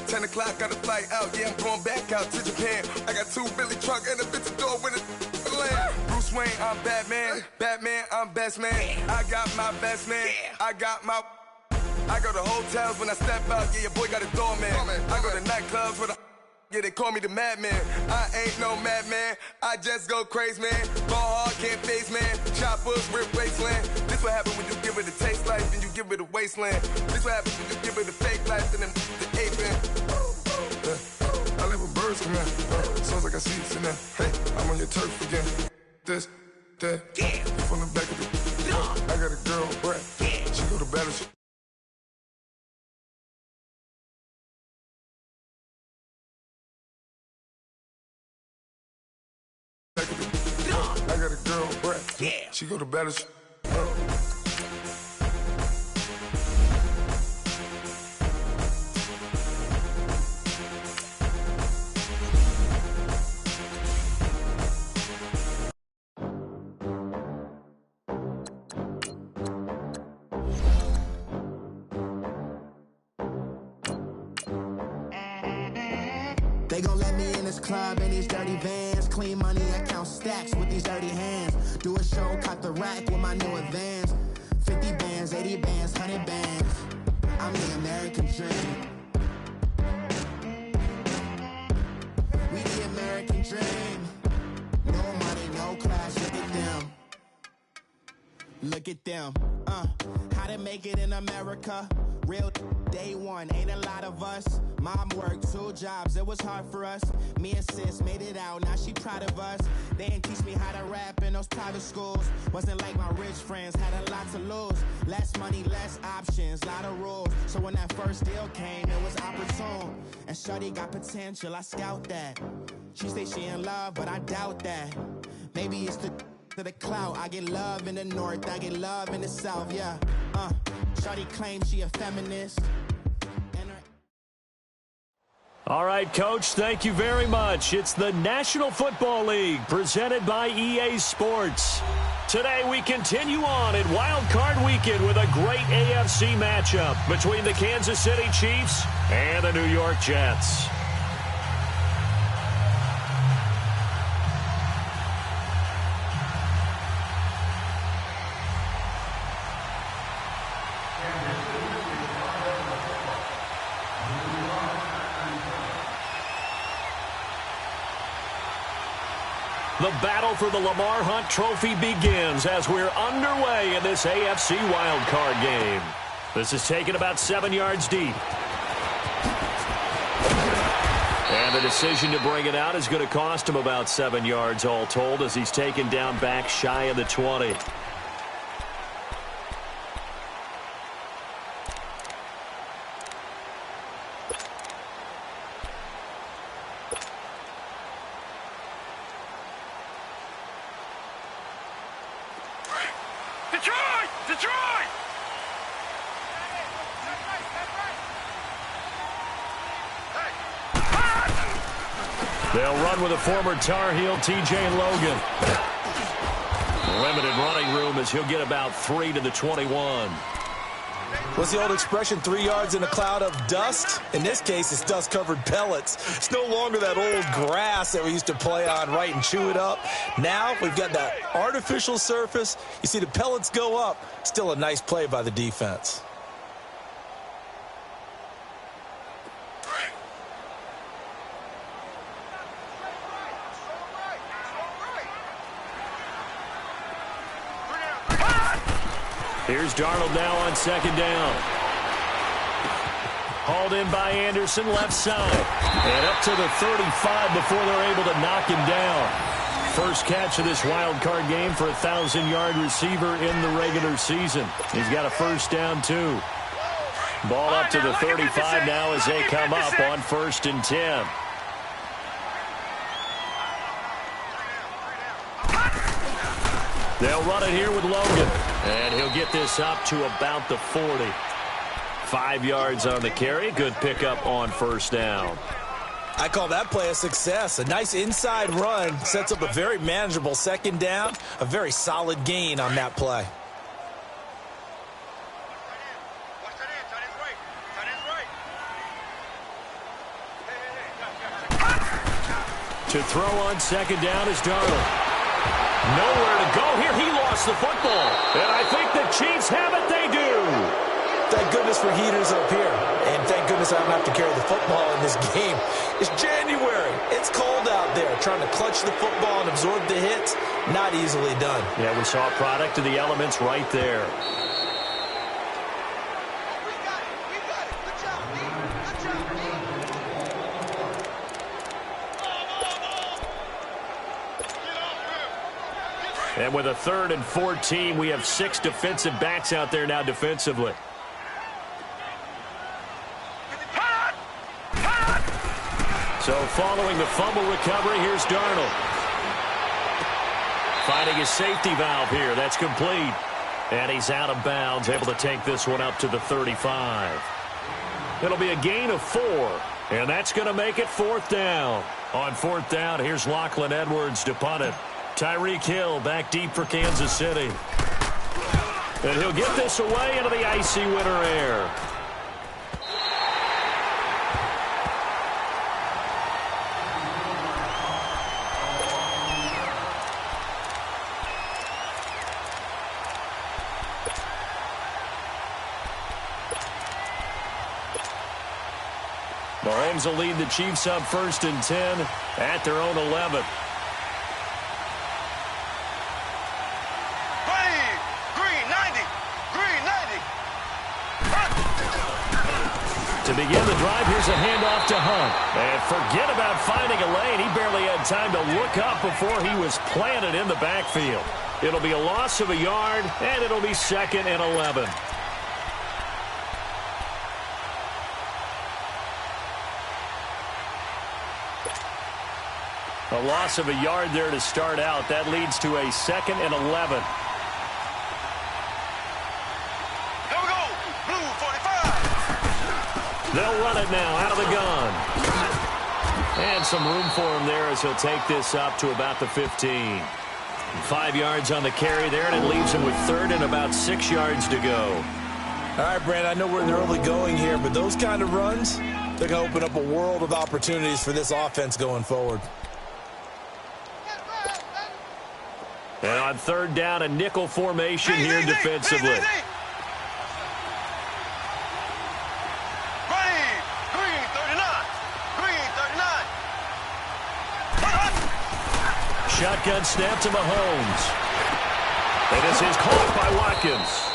10 o'clock, got a flight out. Yeah, I'm going back out to Japan. I got 2 Billy truck and a bitch door with a land. Bruce Wayne, I'm Batman. Batman, I'm best man. I got my best man. I go to hotels when I step out. Yeah, your boy got a doorman. I go to nightclubs with a... Yeah, they call me the madman. I ain't no madman. I just go crazy, man. Ball hard, can't face, man. Choppers, rip wasteland. This what happens when you give it a taste life and you give it a wasteland. This what happens when you give it a fake life and then the aping. I live with birds come in. Sounds like I see it in there. Hey, I'm on your turf again. This, that, yeah. From the back of the... I got a girl, Brett. She go to battle. I got a girl, Brett. Yeah. She go to battle. They gon' let me in this club in these dirty vans. Clean money, I count stacks with these dirty hands. Do a show, caught the rack with my new advance. 50 bands, 80 bands, 100 bands. I'm the American dream. We the American dream. No money, no class, look at them. Look at them. How to make it in America. Real day one, ain't a lot of us. Mom worked 2 jobs, it was hard for us. Me and sis made it out, now she proud of us. They didn't teach me how to rap in those private schools. Wasn't like my rich friends, had a lot to lose. Less money, less options, lot of rules. So when that first deal came, it was opportune. And shorty got potential, I scout that. She say she in love, but I doubt that. Maybe it's to the clout. I get love in the north, I get love in the south, yeah. Shorty claims she a feminist. All right, Coach, thank you very much. It's the National Football League presented by EA Sports. Today we continue on in Wild Card Weekend with a great AFC matchup between the Kansas City Chiefs and the New York Jets. The battle for the Lamar Hunt Trophy begins as we're underway in this AFC wildcard game. This is taken about 7 yards deep. And the decision to bring it out is going to cost him about 7 yards all told as he's taken down back shy of the 20. They'll run with a former Tar Heel, T.J. Logan. Limited running room as he'll get about 3 to the 21. What's the old expression, 3 yards in a cloud of dust? In this case, it's dust-covered pellets. It's no longer that old grass that we used to play on, right, and chew it up. Now we've got that artificial surface. You see the pellets go up. Still a nice play by the defense. Here's Darnold now on second down. Hauled in by Anderson, left side. And up to the 35 before they're able to knock him down. First catch of this wild card game for a 1,000-yard receiver in the regular season. He's got a first down, too. Ball up to the 35 now as they come up on 1st and 10. They'll run it here with Logan. And he'll get this up to about the 40. 5 yards on the carry. Good pickup on first down. I call that play a success. A nice inside run sets up a very manageable second down. A very solid gain on that play. To throw on second down is Darnold. Nowhere to go here. He lost the football. And I think the Chiefs have it. They do. Thank goodness for heaters up here. And thank goodness I don't have to carry the football in this game. It's January. It's cold out there. Trying to clutch the football and absorb the hits, not easily done. Yeah, we saw a product of the elements right there. And with a 3rd and 14, we have 6 defensive backs out there now defensively. So following the fumble recovery, here's Darnold. Finding his safety valve here. That's complete. And he's out of bounds, able to take this one up to the 35. It'll be a gain of 4. And that's going to make it 4th down. On 4th down, here's Lachlan Edwards to punt it. Tyreek Hill back deep for Kansas City. And he'll get this away into the icy winter air. Mahomes will lead the Chiefs up 1st and 10 at their own 11. To begin the drive, here's a handoff to Hunt. And forget about finding a lane. He barely had time to look up before he was planted in the backfield. It'll be a loss of a yard, and it'll be 2nd and 11. A loss of a yard there to start out. That leads to a 2nd and 11. They'll run it now out of the gun. And some room for him there as he'll take this up to about the 15. 5 yards on the carry there, and it leaves him with 3rd and about 6 yards to go. All right, Brandon, I know we're in the early going here, but those kind of runs, they're going to open up a world of opportunities for this offense going forward. And on 3rd down, a nickel formation here defensively. Shotgun snap to Mahomes. And this is caught by Watkins.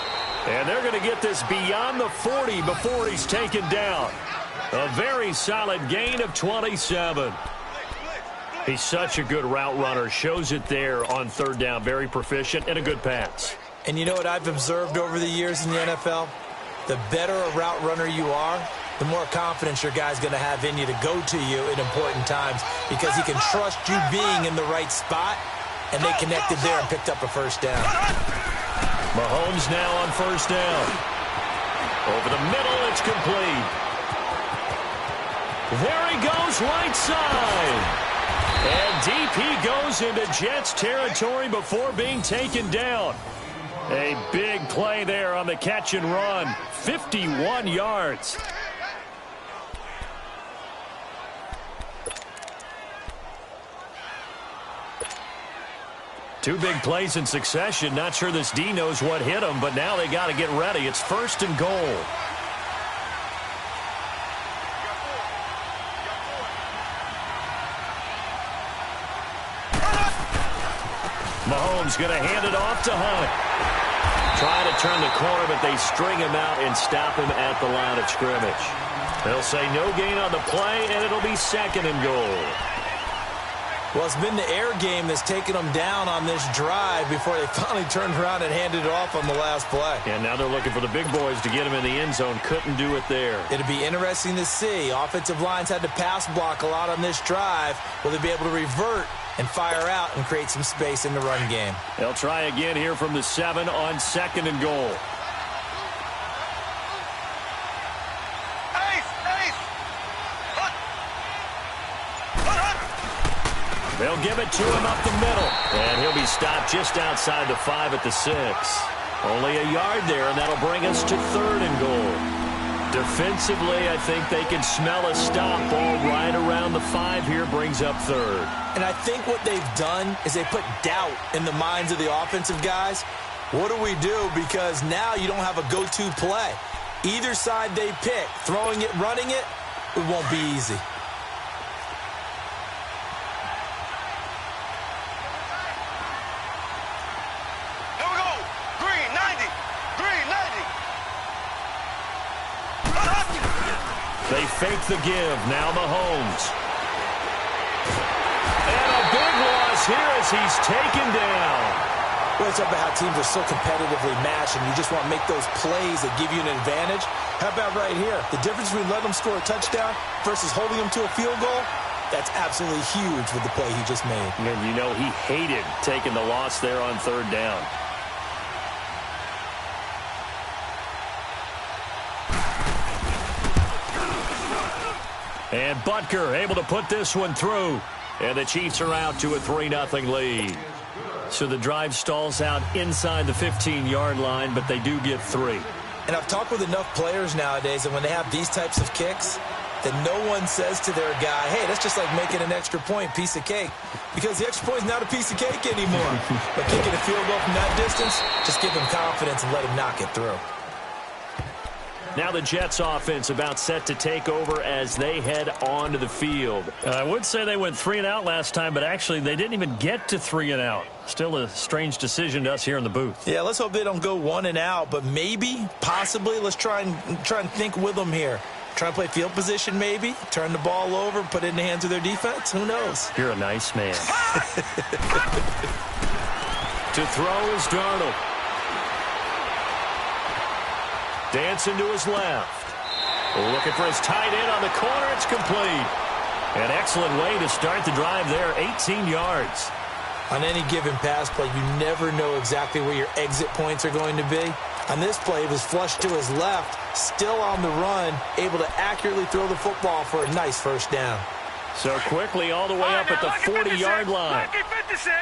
And they're going to get this beyond the 40 before he's taken down. A very solid gain of 27. He's such a good route runner. Shows it there on 3rd down. Very proficient and a good pass. And you know what I've observed over the years in the NFL? The better a route runner you are, the more confidence your guy's going to have in you to go to you at important times because he can trust you being in the right spot, and they connected there and picked up a 1st down. Mahomes now on 1st down. Over the middle, it's complete. There he goes, right side. And deep he goes into Jets territory before being taken down. A big play there on the catch and run. 51 yards. Two big plays in succession. Not sure this D knows what hit him, but now they got to get ready. It's 1st and goal. Mahomes going to hand it off to Hunt. Trying to turn the corner, but they string him out and stop him at the line of scrimmage. They'll say no gain on the play, and it'll be 2nd and goal. Well, it's been the air game that's taken them down on this drive before they finally turned around and handed it off on the last play. And now they're looking for the big boys to get him in the end zone. Couldn't do it there. It'll be interesting to see. Offensive lines had to pass block a lot on this drive. Will they be able to revert and fire out and create some space in the run game? They'll try again here from the 7 on 2nd and goal. They'll give it to him up the middle. And he'll be stopped just outside the 5 at the 6. Only a yard there, and that'll bring us to 3rd and goal. Defensively, I think they can smell a stop. Ball right around the 5 here, brings up third. And I think what they've done is they put doubt in the minds of the offensive guys. What do we do? Because now you don't have a go-to play. Either side they pick, throwing it, running it, it won't be easy. Here we go. Green, 90. Green, 90. They fake the give. Now Mahomes. And a big loss here as he's taken down. Well, it's about how teams are so competitively matched, and you just want to make those plays that give you an advantage. How about right here? The difference between letting them score a touchdown versus holding them to a field goal, that's absolutely huge with the play he just made. And you know he hated taking the loss there on third down. And Butker able to put this one through. And the Chiefs are out to a 3-0 lead. So the drive stalls out inside the 15-yard line, but they do get 3. And I've talked with enough players nowadays, and when they have these types of kicks, that no one says to their guy, hey, that's just like making an extra point, piece of cake. Because the extra point is not a piece of cake anymore. But kicking a field goal from that distance, just give him confidence and let him knock it through. Now the Jets offense about set to take over as they head onto the field. I would say they went 3 and out last time, but actually they didn't even get to 3 and out. Still a strange decision to us here in the booth. Yeah, let's hope they don't go 1 and out, but maybe, possibly, let's try and think with them here. Try and play field position maybe, turn the ball over, put it in the hands of their defense. Who knows? You're a nice man. To throw is Darnold. Dancing to his left. Looking for his tight end on the corner. It's complete. An excellent way to start the drive there. 18 yards. On any given pass play, you never know exactly where your exit points are going to be. On this play, it was flushed to his left, still on the run, able to accurately throw the football for a nice first down. So quickly all the way up at the 40-yard line. 56.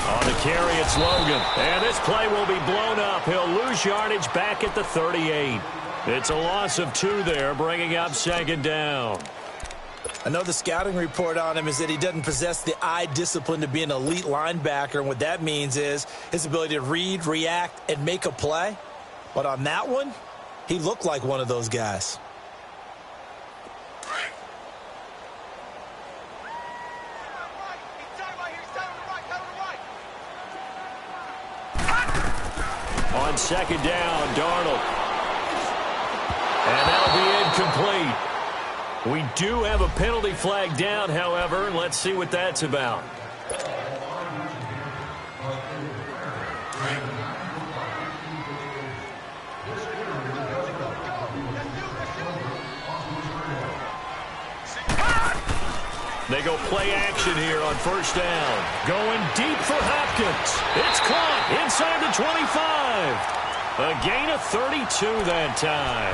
On the carry, it's Logan. And this play will be blown up. He'll lose yardage back at the 38. It's a loss of 2 there, bringing up second down. I know the scouting report on him is that he doesn't possess the eye discipline to be an elite linebacker. And what that means is his ability to read, react, and make a play. But on that one, he looked like one of those guys. On second down, Darnold. And that'll be incomplete. We do have a penalty flag down, however. Let's see what that's about. They go play action here on first down. Going deep for Hopkins. It's caught inside the 25. A gain of 32 that time.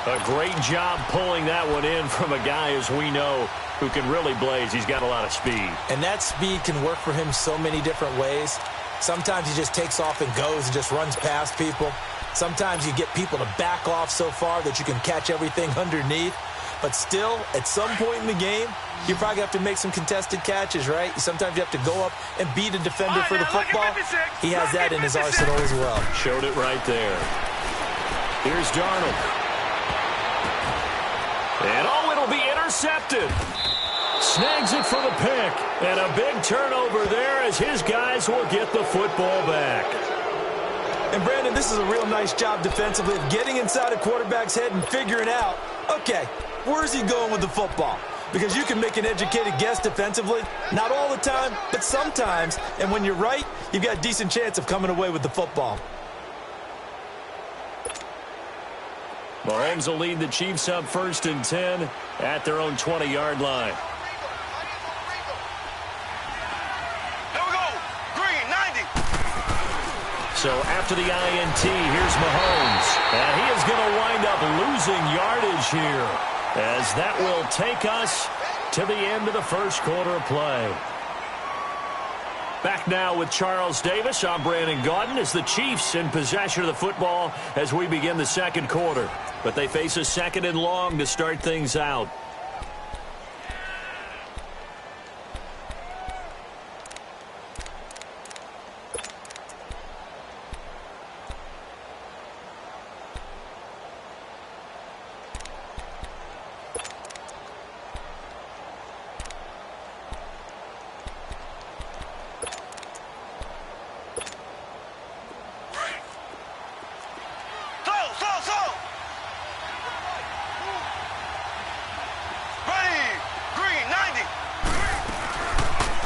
A great job pulling that one in from a guy, as we know, who can really blaze. He's got a lot of speed. And that speed can work for him so many different ways. Sometimes he just takes off and goes and just runs past people. Sometimes you get people to back off so far that you can catch everything underneath. But still, at some point in the game, you probably have to make some contested catches, right? Sometimes you have to go up and beat a defender for the football. He has that in his arsenal as well. Showed it right there. Here's Darnold. And oh, it'll be intercepted. Snags it for the pick. And a big turnover there as his guys will get the football back. And Brandon, this is a real nice job defensively of getting inside a quarterback's head and figuring out, okay, where's he going with the football? Because you can make an educated guess defensively. Not all the time, but sometimes. And when you're right, you've got a decent chance of coming away with the football. Mahomes will lead the Chiefs up 1st and 10 at their own 20-yard line. Here we go. Green, 90. So after the INT, here's Mahomes. And he is going to wind up losing yardage here. as that will take us to the end of the first quarter of play. Back now with Charles Davis. I'm Brandon Gaudin as the Chiefs in possession of the football as we begin the second quarter. But they face a second and long to start things out.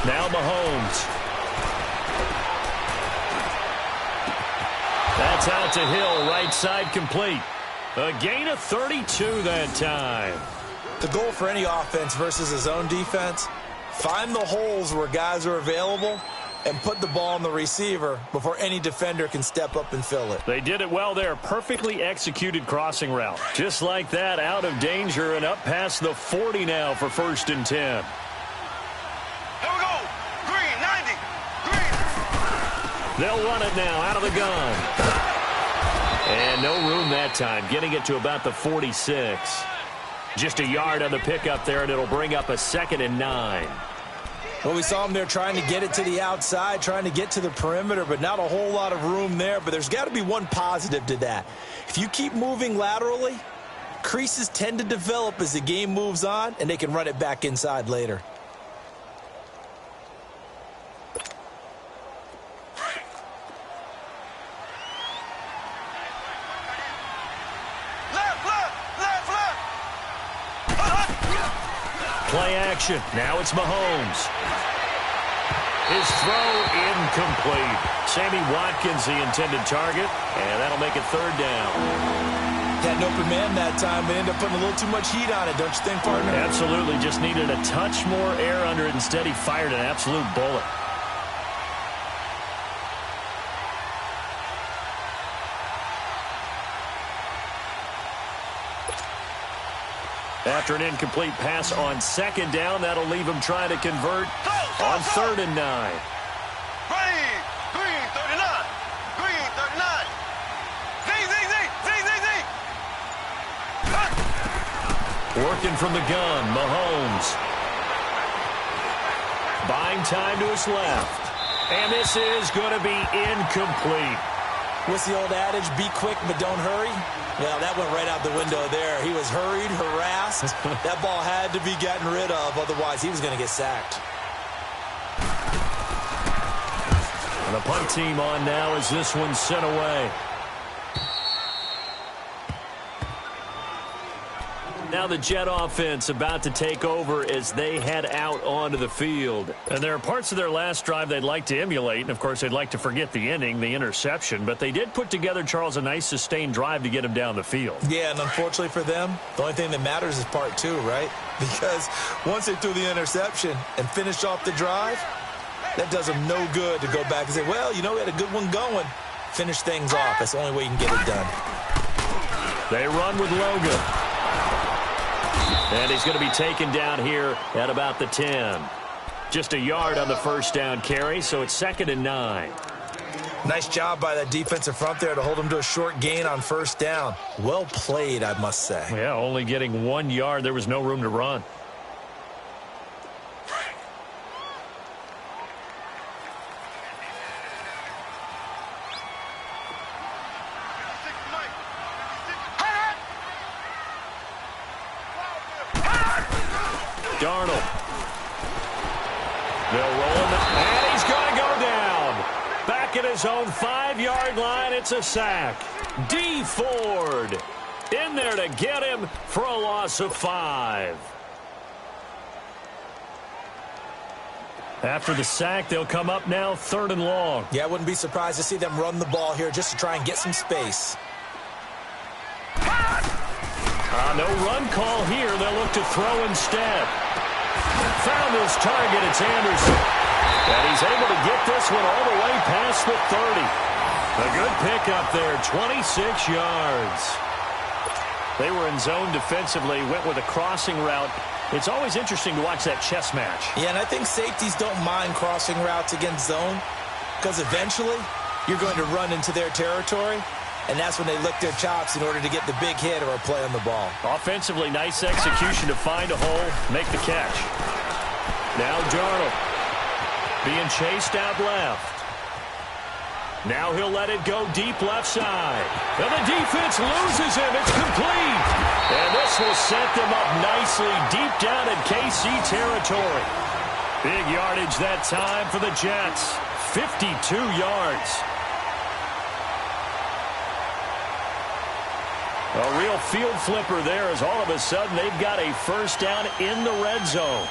Now Mahomes. That's out to Hill, right side complete. A gain of 32 that time. The goal for any offense versus his own defense, find the holes where guys are available and put the ball on the receiver before any defender can step up and fill it. They did it well there. Perfectly executed crossing route. Just like that, out of danger and up past the 40 now for 1st and 10. They'll run it now out of the gun. And no room that time, getting it to about the 46. Just a yard on the pickup there, and it'll bring up a 2nd and 9. Well, we saw him there trying to get it to the outside, trying to get to the perimeter, but not a whole lot of room there. But there's got to be one positive to that. If you keep moving laterally, creases tend to develop as the game moves on, and they can run it back inside later. Play action. Now it's Mahomes. His throw incomplete. Sammy Watkins the intended target, and that'll make it 3rd down. Got an open man that time, but ended up putting a little too much heat on it, don't you think, partner? Absolutely. Just needed a touch more air under it. Instead, he fired an absolute bullet. After an incomplete pass on 2nd down, that'll leave him trying to convert on 3rd and 9. Green 39. Green 39. Z. Working from the gun, Mahomes. Buying time to his left. And this is going to be incomplete. What's the old adage? Be quick, but don't hurry. Well, that went right out the window there. He was hurried, harassed. That ball had to be gotten rid of, otherwise he was going to get sacked. And the punt team on now as this one's sent away. Now the Jet offense about to take over as they head out onto the field. And there are parts of their last drive they'd like to emulate. And, of course, they'd like to forget the ending, the interception. But they did put together, Charles, a nice sustained drive to get him down the field. Yeah, and unfortunately for them, the only thing that matters is part 2, right? Because once they threw the interception and finished off the drive, that does them no good to go back and say, well, you know, we had a good one going. Finish things off. That's the only way you can get it done. They run with Logan. And he's going to be taken down here at about the 10. Just a yard on the 1st down carry, so it's 2nd and 9. Nice job by that defensive front there to hold him to a short gain on 1st down. Well played, I must say. Yeah, only getting 1 yard. There was no room to run. Darnold. They'll roll him, and he's going to go down. Back at his own 5-yard line, it's a sack. D. Ford in there to get him for a loss of 5. After the sack, they'll come up now 3rd and long. Yeah, I wouldn't be surprised to see them run the ball here just to try and get some space. No run call here. They'll look to throw instead. Found his target. It's Anderson. And he's able to get this one all the way past the 30. A good pickup there, 26 yards. They were in zone defensively, went with a crossing route. It's always interesting to watch that chess match. Yeah, and I think safeties don't mind crossing routes against zone because eventually you're going to run into their territory, and that's when they lick their chops in order to get the big hit or a play on the ball. Offensively, nice execution to find a hole, make the catch. Now Darnold being chased out left. Now he'll let it go deep left side. And the defense loses him. It's complete. And this will set them up nicely deep down in KC territory. Big yardage that time for the Jets. 52 yards. A real field flipper there as all of a sudden they've got a first down in the red zone.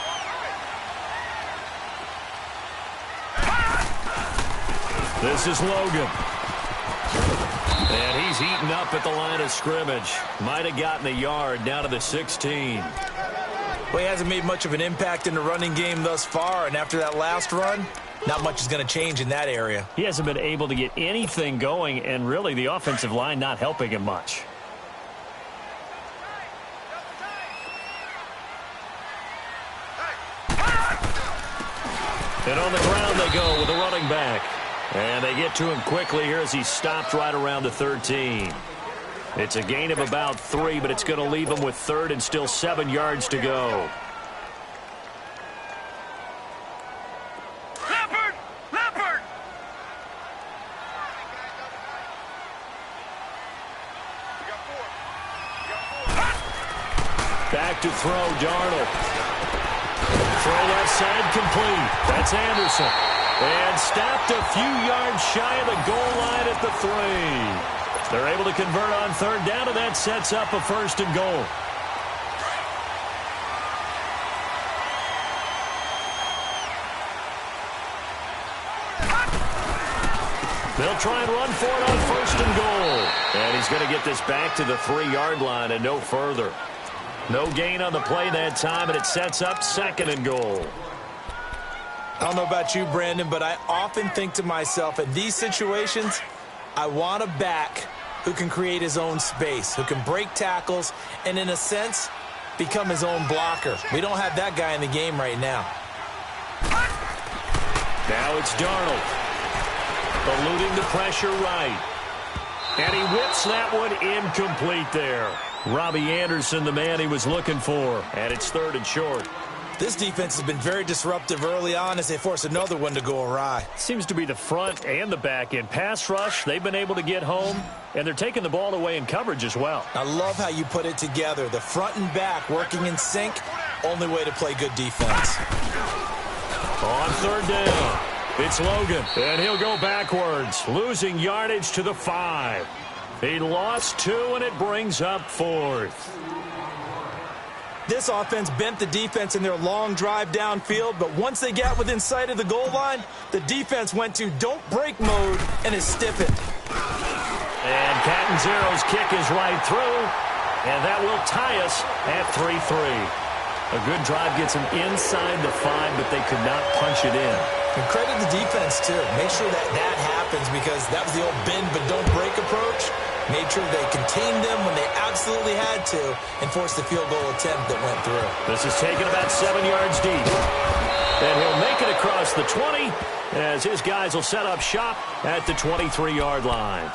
This is Logan. And he's eaten up at the line of scrimmage. Might have gotten a yard down to the 16. Well, he hasn't made much of an impact in the running game thus far, and after that last run, not much is going to change in that area. He hasn't been able to get anything going, and really the offensive line not helping him much. And on the ground they go with a running back. And they get to him quickly here as he stopped right around the 13. It's a gain of about 3, but it's going to leave him with third and still 7 yards to go. Leopard! Back to throw, Darnold. Throw left side complete. That's Anderson. And stopped a few yards shy of the goal line at the 3. They're able to convert on third down, and that sets up a first and goal. They'll try and run for it on first and goal. And he's going to get this back to the 3-yard line and no further. No gain on the play that time, and it sets up second and goal. I don't know about you, Brandon, but I often think to myself, in these situations, I want a back who can create his own space, who can break tackles, and in a sense, become his own blocker. We don't have that guy in the game right now. Now it's Darnold. Eluding the pressure right. And he whips that one incomplete there. Robbie Anderson, the man he was looking for. And it's third and short. This defense has been very disruptive early on as they force another one to go awry. Seems to be the front and the back end. Pass rush, they've been able to get home, and they're taking the ball away in coverage as well. I love how you put it together. The front and back working in sync, only way to play good defense. On third down, it's Logan, and he'll go backwards, losing yardage to the 5. He lost 2, and it brings up 4th. This offense bent the defense in their long drive downfield, but once they got within sight of the goal line, the defense went to don't break mode and is stiffened. And Catanzero's kick is right through, and that will tie us at 3-3. A good drive gets them inside the 5, but they could not punch it in. And credit the defense, too. Make sure that happens because that was the old bend but don't break approach. Made sure they contained them when they absolutely had to and forced the field goal attempt that went through. This is taken about 7 yards deep. And he'll make it across the 20 as his guys will set up shop at the 23-yard line.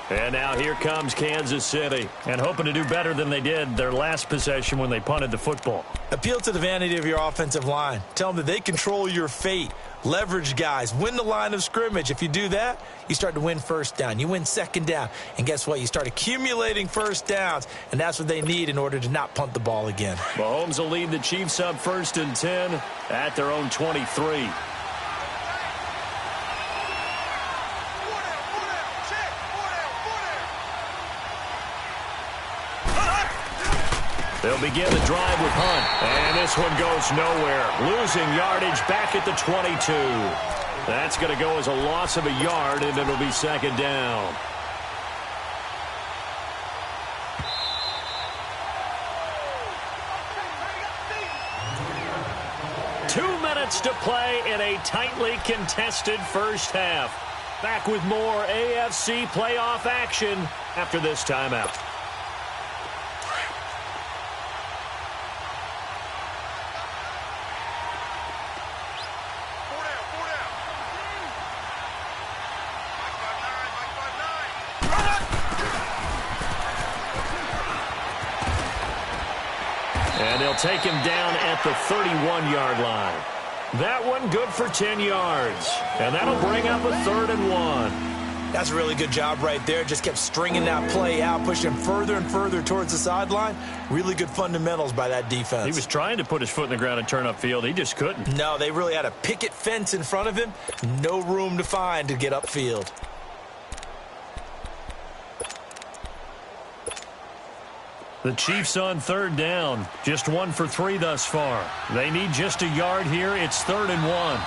And now here comes Kansas City, and hoping to do better than they did their last possession when they punted the football. Appeal to the vanity of your offensive line. Tell them that they control your fate. Leverage guys. Win the line of scrimmage. If you do that, you start to win first down. You win second down. And guess what? You start accumulating first downs, and that's what they need in order to not punt the ball again. Mahomes will lead the Chiefs up 1st and 10 at their own 23. They'll begin the drive with Hunt. And this one goes nowhere. Losing yardage back at the 22. That's going to go as a loss of a yard, and it'll be second down. To play in a tightly contested first half. Back with more AFC playoff action after this timeout. And they'll take him down at the 31-yard line. That one good for 10 yards. And that'll bring up a 3rd and 1. That's a really good job right there. Just kept stringing that play out, pushing him further and further towards the sideline. Really good fundamentals by that defense. He was trying to put his foot in the ground and turn upfield. He just couldn't. No, they really had a picket fence in front of him. No room to find to get upfield. The Chiefs on 3rd down. Just 1 for 3 thus far. They need just a yard here. It's 3rd and 1.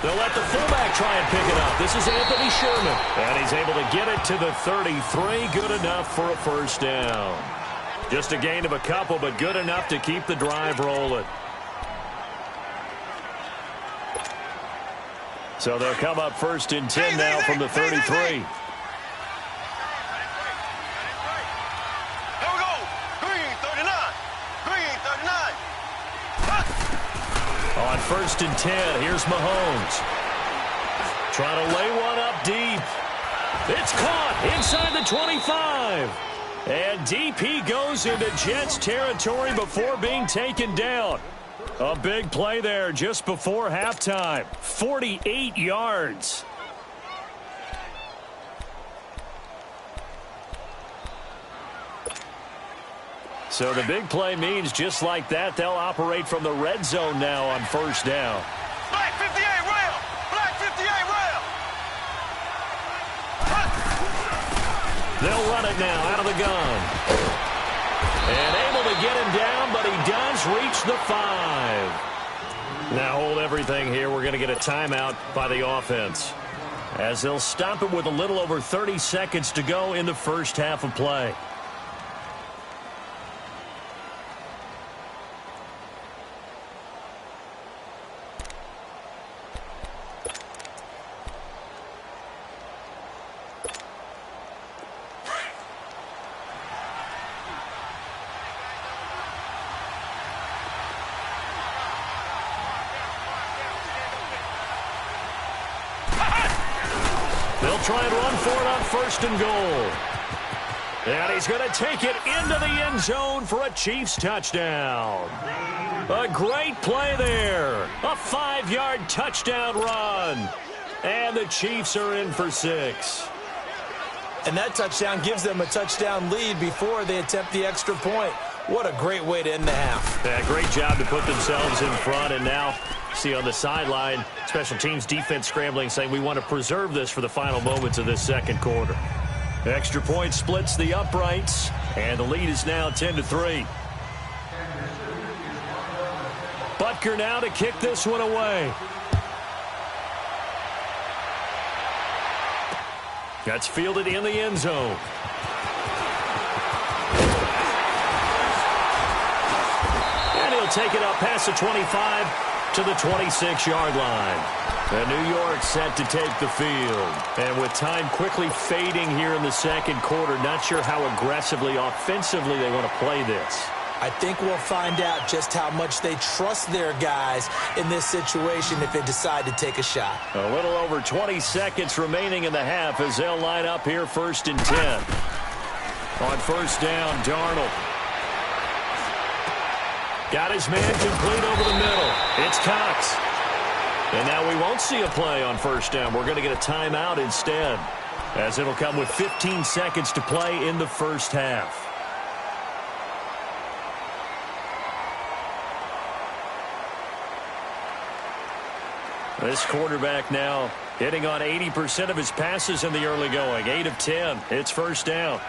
They'll let the fullback try and pick it up. This is Anthony Sherman. And he's able to get it to the 33. Good enough for a 1st down. Just a gain of a couple, but good enough to keep the drive rolling. So they'll come up 1st and 10 now from the 33. On 1st and 10, here's Mahomes. Trying to lay one up deep. It's caught inside the 25. And deep he goes into Jets territory before being taken down. A big play there just before halftime. 48 yards. So the big play means just like that, they'll operate from the red zone now on 1st down. Black 58 rail! Black 58 rail! They'll run it now out of the gun. And able to get him down, but he does reach the 5. Now hold everything here. We're going to get a timeout by the offense, as they'll stop it with a little over 30 seconds to go in the first half of play. Try and run for it on 1st and goal. And he's going to take it into the end zone for a Chiefs touchdown. A great play there. A 5-yard touchdown run. And the Chiefs are in for 6. And that touchdown gives them a touchdown lead before they attempt the extra point. What a great way to end the half. Yeah, great job to put themselves in front. And now, see on the sideline, special teams defense scrambling, saying we want to preserve this for the final moments of this second quarter. Extra point splits the uprights, and the lead is now 10-3. Butker now to kick this one away. That's fielded in the end zone. And he'll take it up past the 25 to the 26-yard line. And New York set to take the field. And with time quickly fading here in the second quarter, not sure how aggressively, offensively they want to play this. I think we'll find out just how much they trust their guys in this situation if they decide to take a shot. A little over 20 seconds remaining in the half as they'll line up here 1st and 10. On 1st down, Darnold. Got his man complete over the middle. It's Cox. And now we won't see a play on 1st down. We're going to get a timeout instead, as it'll come with 15 seconds to play in the first half. This quarterback now hitting on 80% of his passes in the early going. 8 of 10. It's 1st down.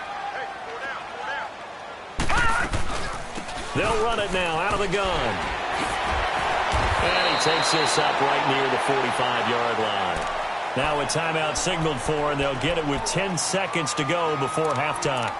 They'll run it now out of the gun. And he takes this up right near the 45-yard line. Now a timeout signaled for, and they'll get it with 10 seconds to go before halftime.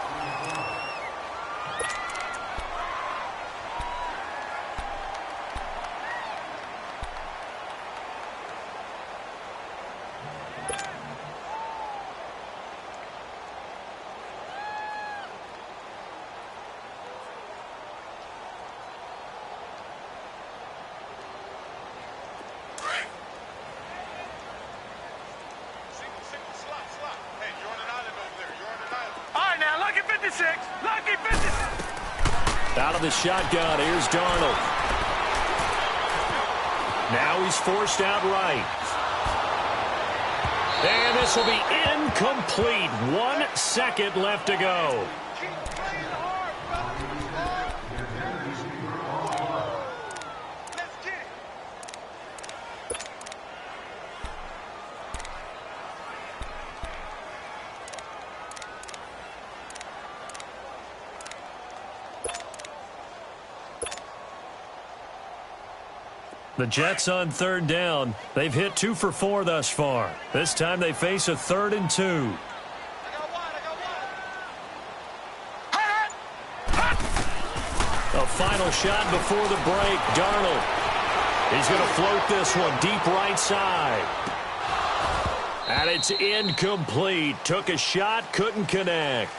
the shotgun. Here's Darnold. Now he's forced out right. And this will be incomplete. 1 second left to go. The Jets on 3rd down. They've hit 2 for 4 thus far. This time they face a 3rd and 2. A final shot before the break. Darnold. He's going to float this one deep right side. And it's incomplete. Took a shot, couldn't connect.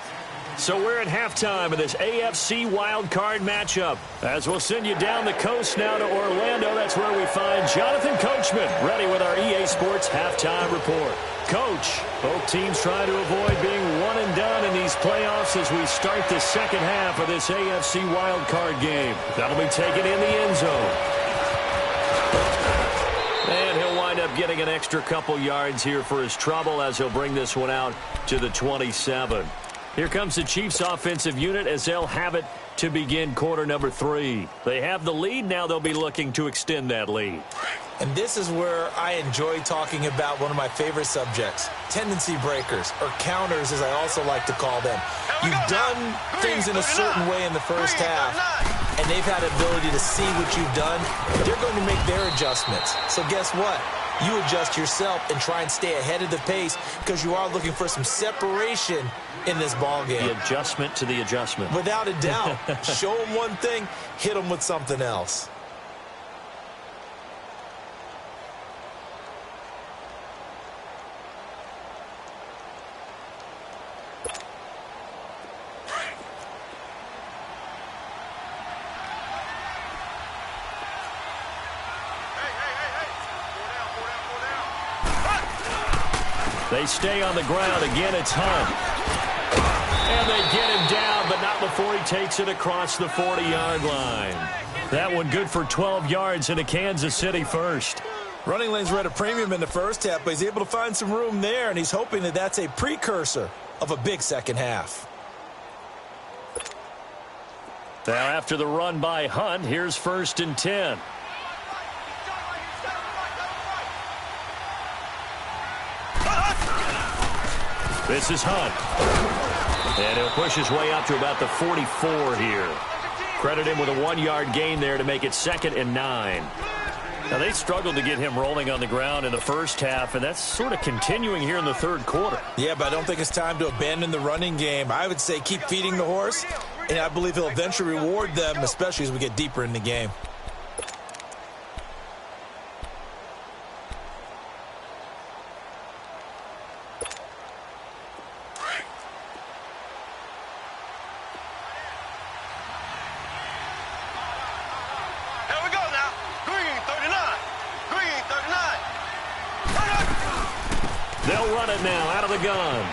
So we're at halftime of this AFC wildcard matchup. As we'll send you down the coast now to Orlando. That's where we find Jonathan Coachman ready with our EA Sports halftime report. Coach, both teams trying to avoid being one and done in these playoffs as we start the second half of this AFC wildcard game. That'll be taken in the end zone. And he'll wind up getting an extra couple yards here for his trouble as he'll bring this one out to the 27. Here comes the Chiefs offensive unit as they'll have it to begin quarter number 3. They have the lead. Now they'll be looking to extend that lead. And this is where I enjoy talking about one of my favorite subjects, tendency breakers, or counters as I also like to call them. You've done things in a certain way in the first half, and they've had ability to see what you've done. They're going to make their adjustments. So guess what? You adjust yourself and try and stay ahead of the pace because you are looking for some separation in this ball game. The adjustment to the adjustment. Without a doubt. Show them one thing, hit them with something else. They stay on the ground. Again, it's Hunt. And they get him down, but not before he takes it across the 40-yard line. That one good for 12 yards into Kansas City first. Running lanes were at a premium in the first half, but he's able to find some room there, and he's hoping that that's a precursor of a big second half. Now after the run by Hunt, here's 1st and 10. This is Hunt. And he'll push his way up to about the 44 here. Credit him with a 1-yard gain there to make it 2nd and 9. Now, they struggled to get him rolling on the ground in the first half, and that's sort of continuing here in the 3rd quarter. Yeah, but I don't think it's time to abandon the running game. I would say keep feeding the horse, and I believe he'll eventually reward them, especially as we get deeper in the game. They'll run it now out of the gun.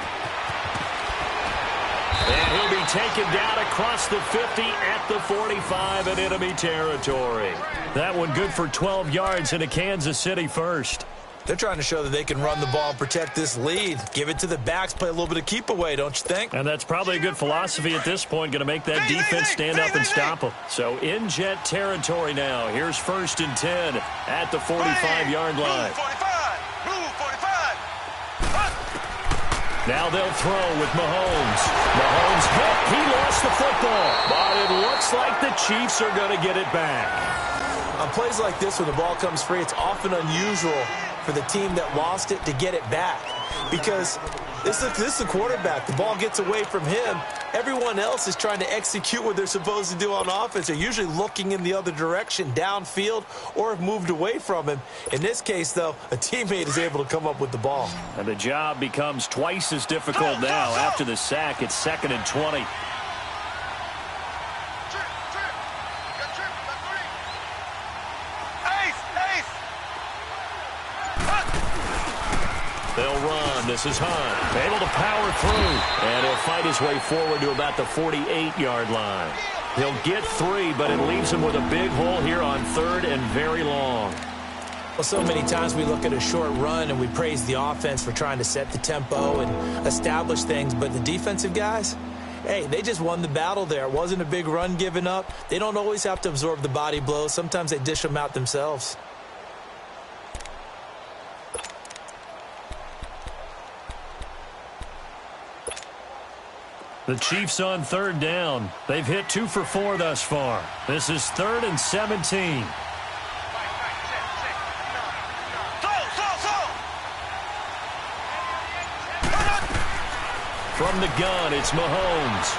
And he'll be taken down across the 50 at the 45 in enemy territory. That one good for 12 yards into Kansas City first. They're trying to show that they can run the ball and protect this lead. Give it to the backs, play a little bit of keep away, don't you think? And that's probably a good philosophy at this point, going to make that defense stand up and stop them. So in Jet territory now. Here's 1st and 10 at the 45-yard line. Now they'll throw with Mahomes. Mahomes hit. He lost the football. But it looks like the Chiefs are going to get it back. On plays like this, when the ball comes free, it's often unusual for the team that lost it to get it back. Because this is the quarterback. The ball gets away from him. Everyone else is trying to execute what they're supposed to do on offense. They're usually looking in the other direction, downfield, or have moved away from him. In this case, though, a teammate is able to come up with the ball. And the job becomes twice as difficult now after the sack. It's 2nd and 20. They'll run. This is Hunt. Able to power through. And he'll fight his way forward to about the 48-yard line. He'll get 3, but it leaves him with a big hole here on 3rd and very long. Well, so many times we look at a short run and we praise the offense for trying to set the tempo and establish things, but the defensive guys, hey, they just won the battle there. It wasn't a big run given up. They don't always have to absorb the body blows. Sometimes they dish them out themselves. The Chiefs on 3rd down. They've hit 2 for 4 thus far. This is 3rd and 17. From the gun, it's Mahomes.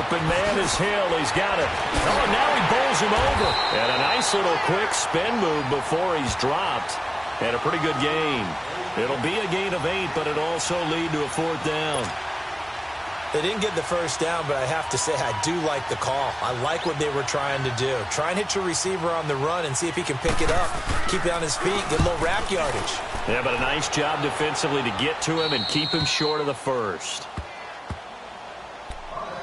Open man is Hill. He's got it. Oh, now he bowls him over. And a nice little quick spin move before he's dropped. And a pretty good gain. It'll be a gain of 8, but it'll also lead to a 4th down. They didn't get the first down, but I have to say I do like the call. I like what they were trying to do. Try and hit your receiver on the run and see if he can pick it up. Keep it on his feet, get a little rack yardage. Yeah, but a nice job defensively to get to him and keep him short of the first.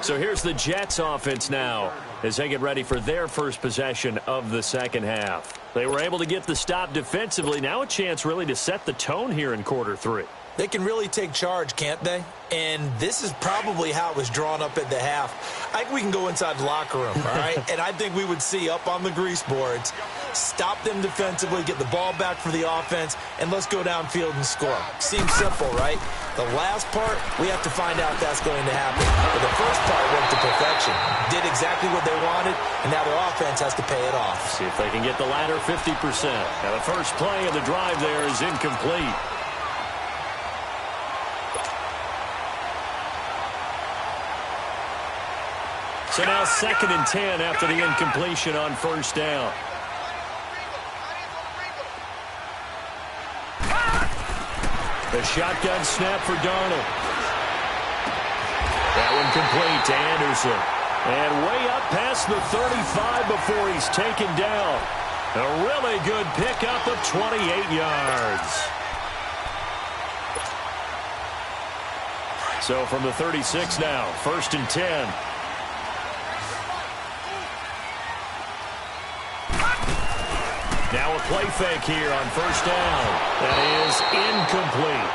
So here's the Jets offense now as they get ready for their first possession of the second half. They were able to get the stop defensively. Now a chance really to set the tone here in quarter 3. They can really take charge, can't they? And this is probably how it was drawn up at the half. I think we can go inside the locker room, all right? And I think we would see up on the grease boards, stop them defensively, get the ball back for the offense, and let's go downfield and score. Seems simple, right? The last part, we have to find out if that's going to happen. But the first part worked to perfection. Did exactly what they wanted, and now their offense has to pay it off. See if they can get the latter 50%. Now the first play of the drive there is incomplete. So now 2nd and 10 after the incompletion on 1st down. The shotgun snap for Darnold. That one complete to Anderson. And way up past the 35 before he's taken down. A really good pickup of 28 yards. So from the 36 now, 1st and 10. Now a play fake here on 1st down. That is incomplete.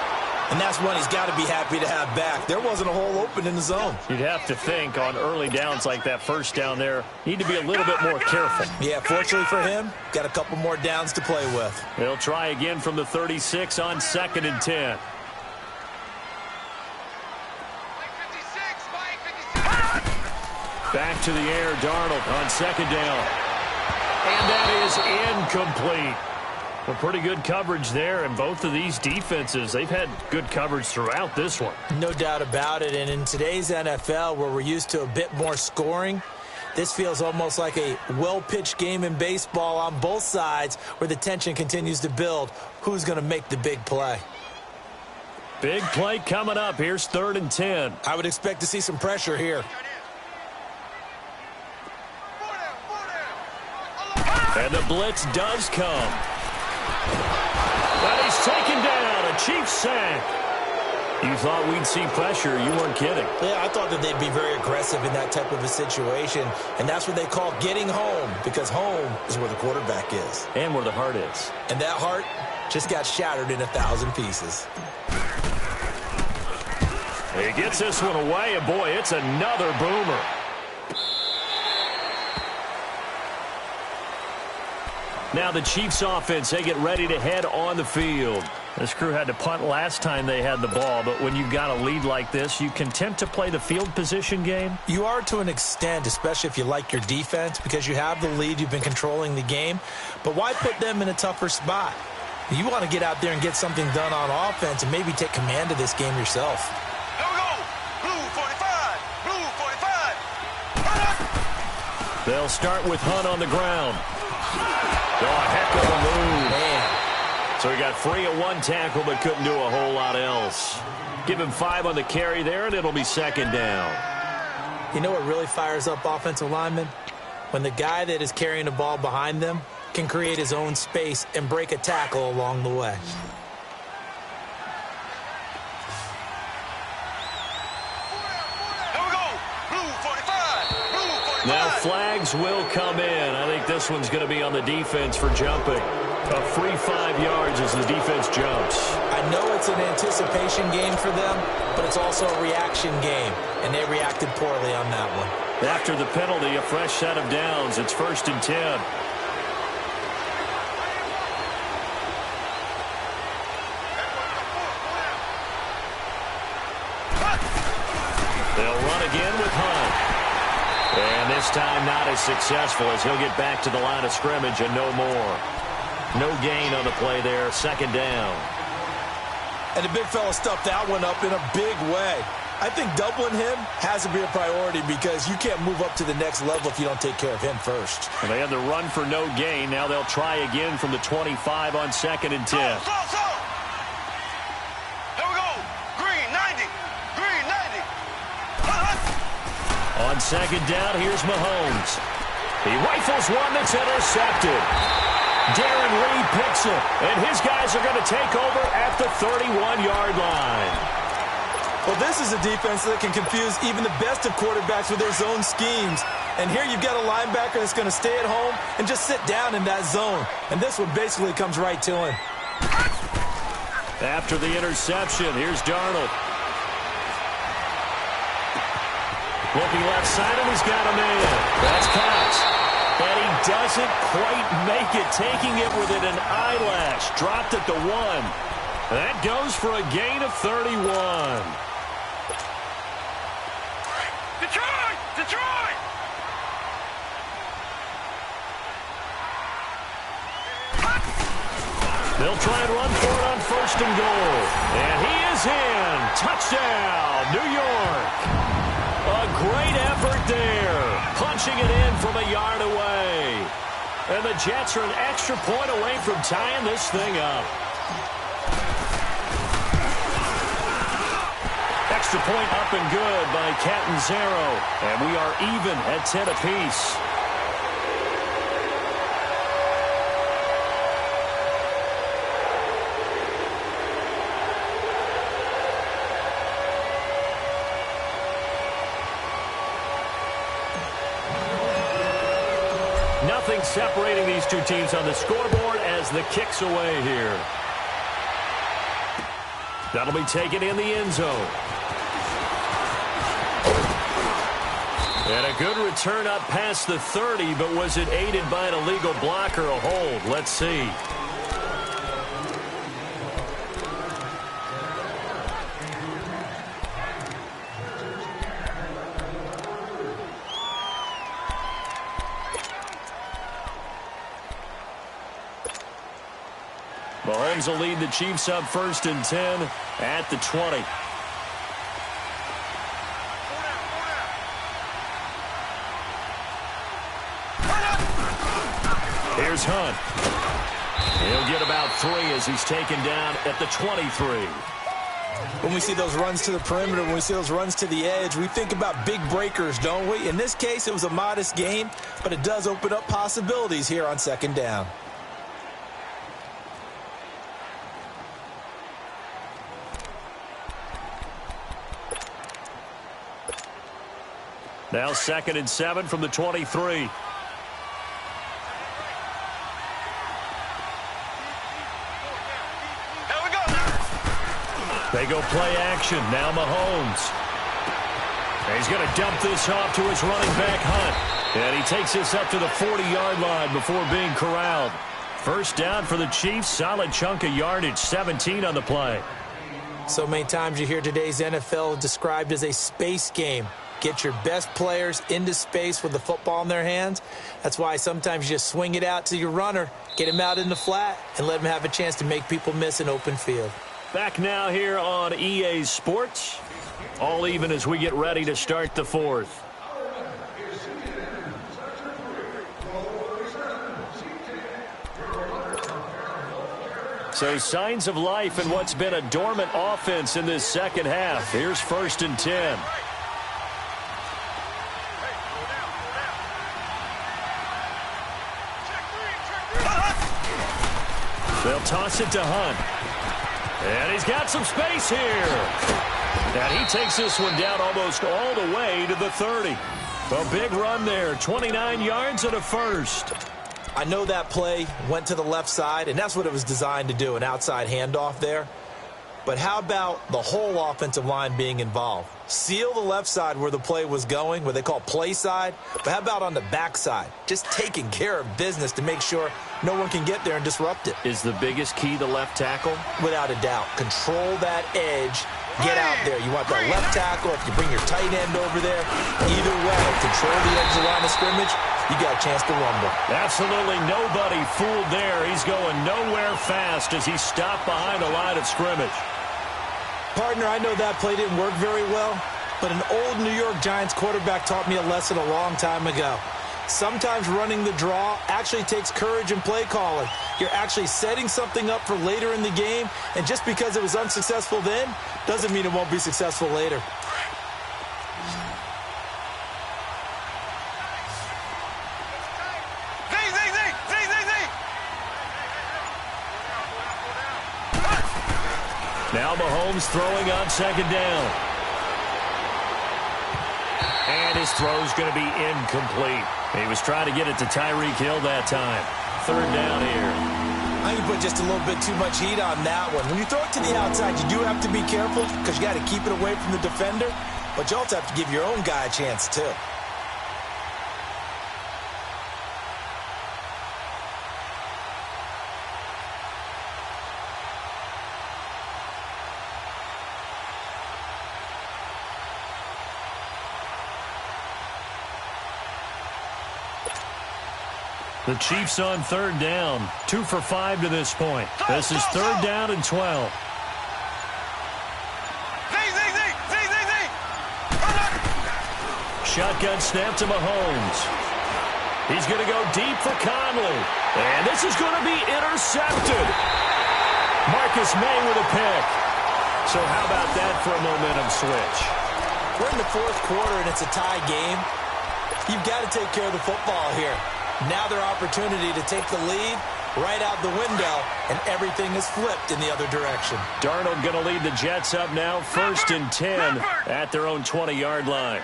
And that's one he's got to be happy to have back. There wasn't a hole open in the zone. You'd have to think on early downs like that 1st down there, need to be a little bit more careful. Yeah, fortunately for him, got a couple more downs to play with. He'll try again from the 36 on 2nd and 10. Back to the air, Darnold on 2nd down. And that is incomplete. Well, pretty good coverage there, and both of these defenses, they've had good coverage throughout this one. No doubt about it, and in today's NFL, where we're used to a bit more scoring, this feels almost like a well-pitched game in baseball on both sides where the tension continues to build. Who's going to make the big play? Big play coming up. Here's 3rd and 10. I would expect to see some pressure here. And the blitz does come. But he's taken down. A Chiefs sack. You thought we'd see pressure. You weren't kidding. Yeah, I thought that they'd be very aggressive in that type of a situation. And that's what they call getting home, because home is where the quarterback is. And where the heart is. And that heart just got shattered in 1,000 pieces. He gets this one away, and boy, it's another boomer. Now the Chiefs offense, they get ready to head on the field. This crew had to punt last time they had the ball, but when you've got a lead like this, you can tempt to play the field position game. You are to an extent, especially if you like your defense, because you have the lead, you've been controlling the game. But why put them in a tougher spot? You want to get out there and get something done on offense and maybe take command of this game yourself. Here we go. Blue 45. Blue 45. They'll start with Hunt on the ground. Oh, heck of a move. Man. So he got free of one tackle, but couldn't do a whole lot else. Give him 5 on the carry there, and it'll be 2nd down. You know what really fires up offensive linemen? When the guy that is carrying the ball behind them can create his own space and break a tackle along the way. Here we go. Blue 45. Now flags will come in. I think this one's going to be on the defense for jumping. A free 5 yards as the defense jumps. I know it's an anticipation game for them, but it's also a reaction game, and they reacted poorly on that one. After the penalty, a fresh set of downs. It's 1st and 10. They'll run again with Hunt. And this time not as successful as he'll get back to the line of scrimmage and no more. No gain on the play there. 2nd down. And the big fella stuffed that one up in a big way. I think doubling him has to be a priority because you can't move up to the next level if you don't take care of him first. And they had the run for no gain. Now they'll try again from the 25 on 2nd and 10. Here we go. Green, 90. Green, 90. On 2nd down, here's Mahomes. He rifles one that's intercepted. Darren Reed picks it, and his guys are going to take over at the 31-yard line. Well, this is a defense that can confuse even the best of quarterbacks with their zone schemes. And here you've got a linebacker that's going to stay at home and just sit down in that zone. And this one basically comes right to him. After the interception, here's Darnold. Looking left side, and he's got a man. That's Cox. And he doesn't quite make it, taking it within an eyelash. Dropped at the 1. That goes for a gain of 31. Detroit! Detroit! They'll try and run for it on 1st and goal. And he is in. Touchdown, New York. A great effort there. Punching it in from a yard away. And the Jets are an extra point away from tying this thing up. Extra point up and good by Catanzaro. And we are even at 10 apiece. Nothing separating these two teams on the scoreboard as the kick's away here. That'll be taken in the end zone. And a good return up past the 30, but was it aided by an illegal block or a hold? Let's see. Mahomes will lead the Chiefs up 1st and 10 at the 20. Here's Hunt. He'll get about 3 as he's taken down at the 23. When we see those runs to the perimeter, when we see those runs to the edge, we think about big breakers, don't we? In this case, it was a modest gain, but it does open up possibilities here on 2nd down. Now 2nd and 7 from the 23. They go play action. Now Mahomes. And he's going to dump this off to his running back, Hunt. And he takes this up to the 40-yard line before being corralled. 1st down for the Chiefs. Solid chunk of yardage. 17 on the play. So many times you hear today's NFL described as a space game. Get your best players into space with the football in their hands. That's why sometimes you just swing it out to your runner, get him out in the flat, and let him have a chance to make people miss an open field. Back now here on EA Sports. All even as we get ready to start the 4th. So signs of life in what's been a dormant offense in this 2nd half. Here's 1st and 10. They'll toss it to Hunt. And he's got some space here. And he takes this one down almost all the way to the 30. A big run there, 29 yards and a first. I know that play went to the left side, and that's what it was designed to do, an outside handoff there. But how about the whole offensive line being involved? Seal the left side where the play was going, what they call play side. But how about on the back side? Just taking care of business to make sure no one can get there and disrupt it. Is the biggest key the left tackle? Without a doubt. Control that edge. Get out there. You want that left tackle. If you bring your tight end over there, either way, control the edge of the line of scrimmage, you got a chance to rumble. Absolutely nobody fooled there. He's going nowhere fast as he stopped behind the line of scrimmage. Partner, I know that play didn't work very well, but an old New York Giants quarterback taught me a lesson a long time ago. Sometimes running the draw actually takes courage and play calling. You're actually setting something up for later in the game, and just because it was unsuccessful then doesn't mean it won't be successful later. Now Mahomes throwing on second down. And his throw's going to be incomplete. He was trying to get it to Tyreek Hill that time. Third down here. I think you put just a little bit too much heat on that one. When you throw it to the outside, you do have to be careful because you got to keep it away from the defender. But you also have to give your own guy a chance, too. The Chiefs on third down. 2 for 5 to this point. This is third down and 12. Shotgun snap to Mahomes. He's going to go deep for Conley. And this is going to be intercepted. Marcus May with a pick. So how about that for a momentum switch? We're in the fourth quarter and it's a tie game. You've got to take care of the football here. Now their opportunity to take the lead right out the window, and everything is flipped in the other direction. Darnold going to lead the Jets up now, 1st and 10 at their own 20-yard line.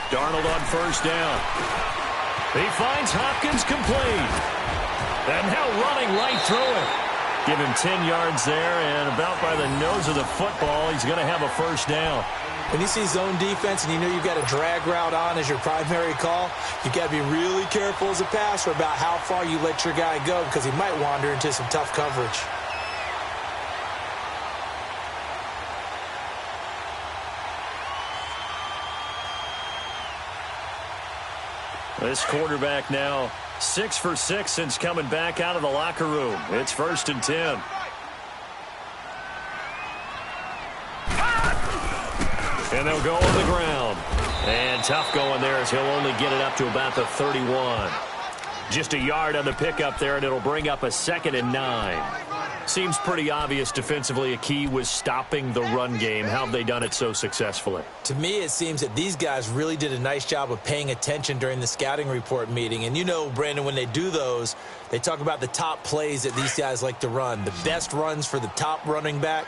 Darnold on first down. He finds Hopkins complete. And now running right through it. Give him 10 yards there, and about by the nose of the football, he's going to have a first down. When you see zone defense and you know you've got a drag route on as your primary call, you've got to be really careful as a passer about how far you let your guy go because he might wander into some tough coverage. This quarterback now 6 for 6 since coming back out of the locker room. It's 1st and 10. And they'll go on the ground. And tough going there as he'll only get it up to about the 31. Just a yard on the pickup there, and it'll bring up a 2nd and 9. Seems pretty obvious defensively a key was stopping the run game. How have they done it so successfully? To me, it seems that these guys really did a nice job of paying attention during the scouting report meeting. And you know, Brandon, when they do those, they talk about the top plays that these guys like to run. The best runs for the top running back.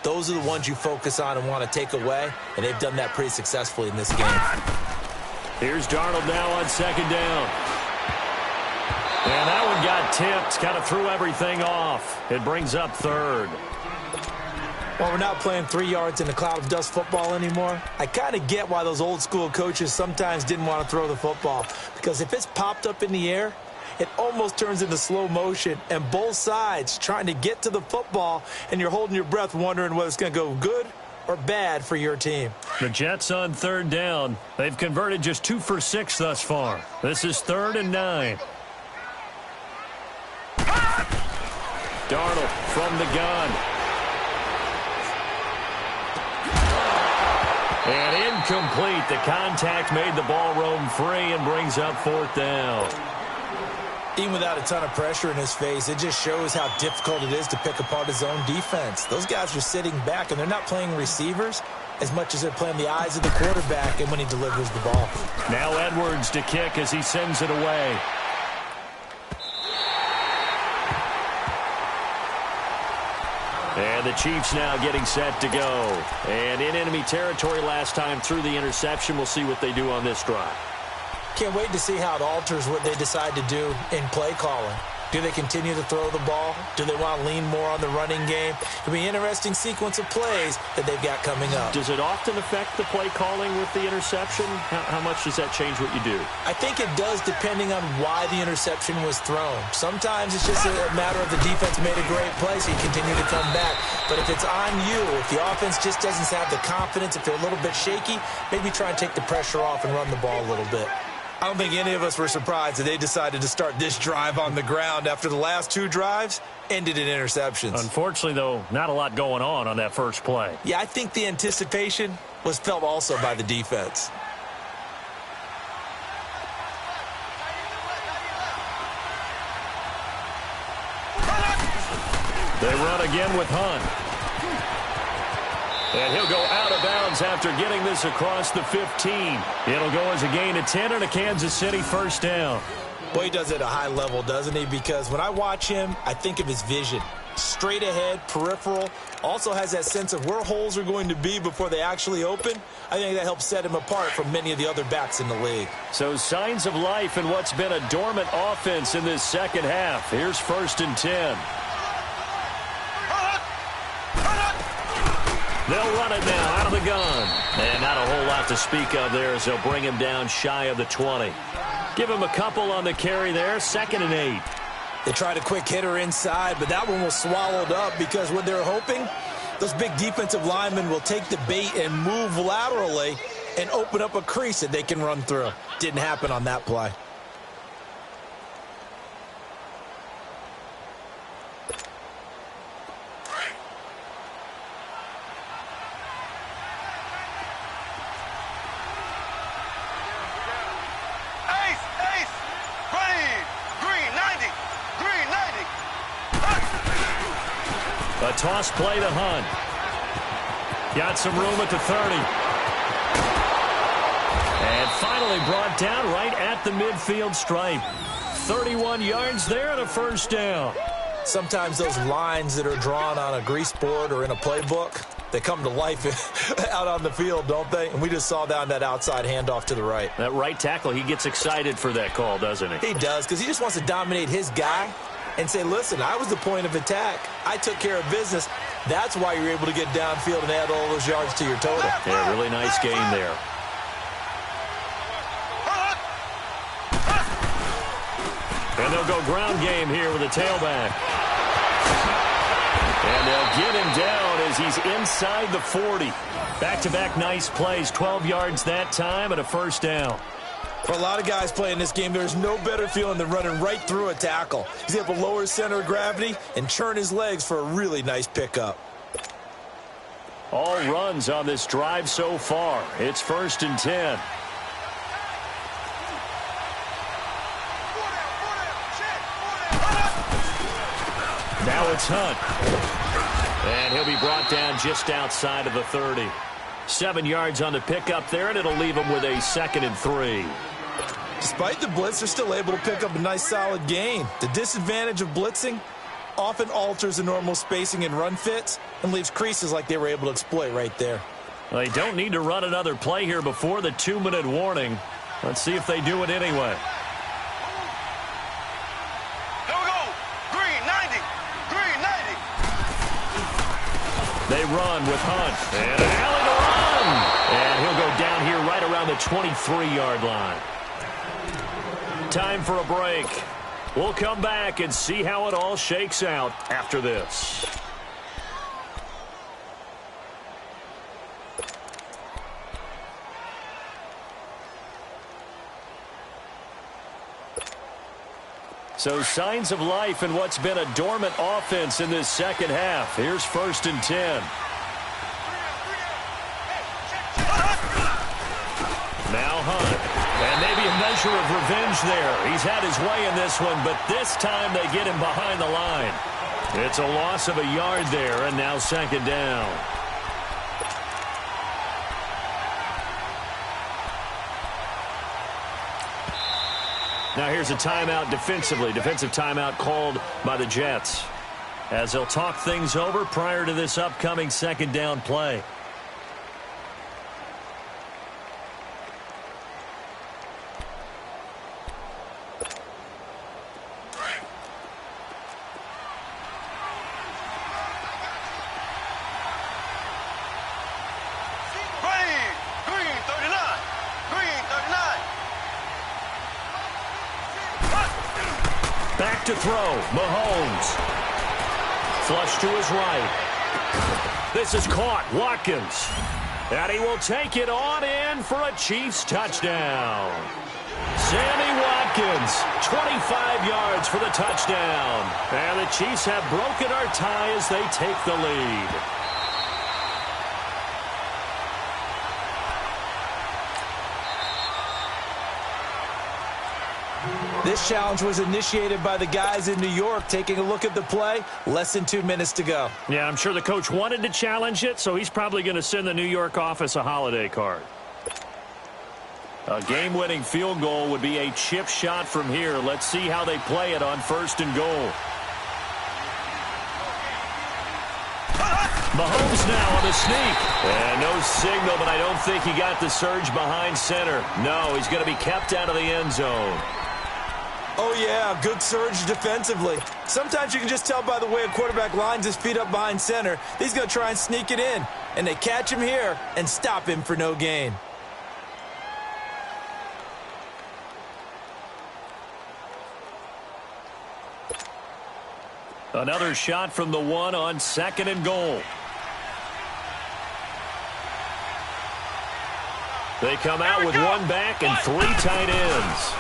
Those are the ones you focus on and want to take away, and they've done that pretty successfully in this game. Here's Darnold now on second down. And that one got tipped, kind of threw everything off. It brings up third. Well, we're not playing 3 yards in a cloud of dust football anymore. I kind of get why those old school coaches sometimes didn't want to throw the football, because if it's popped up in the air, it almost turns into slow motion, and both sides trying to get to the football, and you're holding your breath wondering whether it's going to go good or bad for your team. The Jets on third down. They've converted just 2 for 6 thus far. This is 3rd and 9. Darnold from the gun. And incomplete. The contact made the ball roam free and brings up 4th down. Even without a ton of pressure in his face, it just shows how difficult it is to pick apart his own defense. Those guys are sitting back, and they're not playing receivers as much as they're playing the eyes of the quarterback and when he delivers the ball. Now Edwards to kick as he sends it away. And the Chiefs now getting set to go. And in enemy territory last time through the interception. We'll see what they do on this drive. Can't wait to see how it alters what they decide to do in play calling. Do they continue to throw the ball? Do they want to lean more on the running game? It'll be an interesting sequence of plays that they've got coming up. Does it often affect the play calling with the interception? How much does that change what you do? I think it does depending on why the interception was thrown. Sometimes it's just a matter of the defense made a great play, so you continue to come back. But if it's on you, if the offense just doesn't have the confidence, if they're a little bit shaky, maybe try and take the pressure off and run the ball a little bit. I don't think any of us were surprised that they decided to start this drive on the ground after the last two drives ended in interceptions. Unfortunately, though, not a lot going on that first play. Yeah, I think the anticipation was felt also by the defense. They run again with Hunt. And he'll go out of bounds after getting this across the 15. It'll go as a gain of 10 and a Kansas City first down. Boy, he does it at a high level, doesn't he? Because when I watch him, I think of his vision. Straight ahead, peripheral. Also has that sense of where holes are going to be before they actually open. I think that helps set him apart from many of the other backs in the league. So signs of life in what's been a dormant offense in this second half. Here's 1st and 10. They'll run it now out of the gun. And not a whole lot to speak of there as they'll bring him down shy of the 20. Give him a couple on the carry there. 2nd and 8. They tried a quick hitter inside, but that one was swallowed up because what they're hoping, those big defensive linemen will take the bait and move laterally and open up a crease that they can run through. Didn't happen on that play. A toss play to Hunt. Got some room at the 30. And finally brought down right at the midfield stripe. 31 yards there and a first down. Sometimes those lines that are drawn on a grease board or in a playbook, they come to life out on the field, don't they? And we just saw that on that outside handoff to the right. That right tackle, he gets excited for that call, doesn't he? He does, because he just wants to dominate his guy and say, listen, I was the point of attack. I took care of business. That's why you're able to get downfield and add all those yards to your total. Yeah, really nice game there. And they'll go ground game here with a tailback. And they'll get him down as he's inside the 40. Back-to-back nice plays, 12 yards that time and a first down. For a lot of guys playing this game, there's no better feeling than running right through a tackle. He's able to lower his center of gravity and churn his legs for a really nice pickup. All runs on this drive so far. It's 1st and 10. Now it's Hunt. And he'll be brought down just outside of the 30. 7 yards on the pickup there, and it'll leave him with a 2nd and 3. Despite the blitz, they're still able to pick up a nice solid gain. The disadvantage of blitzing often alters the normal spacing and run fits and leaves creases like they were able to exploit right there. Well, they don't need to run another play here before the 2-minute warning. Let's see if they do it anyway. Here we go. Green 90. Green 90. They run with Hunt. And an alley to run. And he'll go down here right around the 23-yard line. Time for a break. We'll come back and see how it all shakes out after this. So signs of life in what's been a dormant offense in this second half. Here's 1st and 10. Now Hunt. And maybe a measure of revenge there. He's had his way in this one, but this time they get him behind the line. It's a loss of a yard there, and now 2nd down. Now here's a timeout defensively. Defensive timeout called by the Jets. as they'll talk things over prior to this upcoming second down play. Back to throw, Mahomes. Flush to his right. This is caught, Watkins. And he will take it on in for a Chiefs touchdown. Sammy Watkins, 25 yards for the touchdown. And the Chiefs have broken our tie as they take the lead. This challenge was initiated by the guys in New York. Taking a look at the play, less than 2 minutes to go. Yeah, I'm sure the coach wanted to challenge it, so he's probably going to send the New York office a holiday card. A game-winning field goal would be a chip shot from here. Let's see how they play it on 1st and goal. Mahomes now on the sneak. And no signal, but I don't think he got the surge behind center. No, he's going to be kept out of the end zone. Oh, yeah, good surge defensively. Sometimes you can just tell by the way a quarterback lines his feet up behind center. He's going to try and sneak it in. And they catch him here and stop him for no gain. Another shot from the one on 2nd and goal. They come out with one back and 3 tight ends.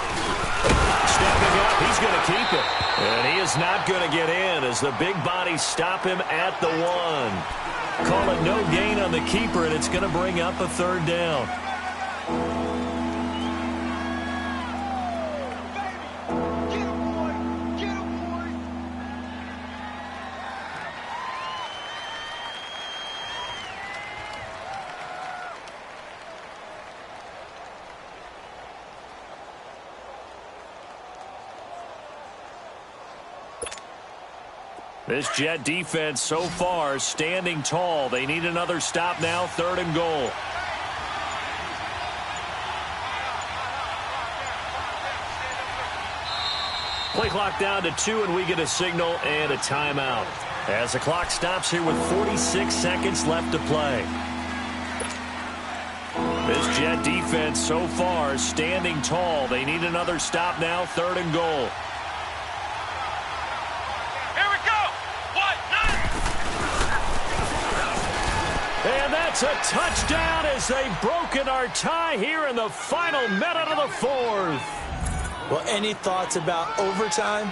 Stepping up, he's going to keep it. And he is not going to get in as the big bodies stop him at the 1. Call it no gain on the keeper, and it's going to bring up a 3rd down. This Jet defense so far standing tall. They need another stop now, 3rd and goal. Play clock down to 2, and we get a signal and a timeout. As the clock stops here with 46 seconds left to play. This Jet defense so far standing tall. They need another stop now, 3rd and goal. And that's a touchdown as they've broken our tie here in the final minute of the 4th. Well, any thoughts about overtime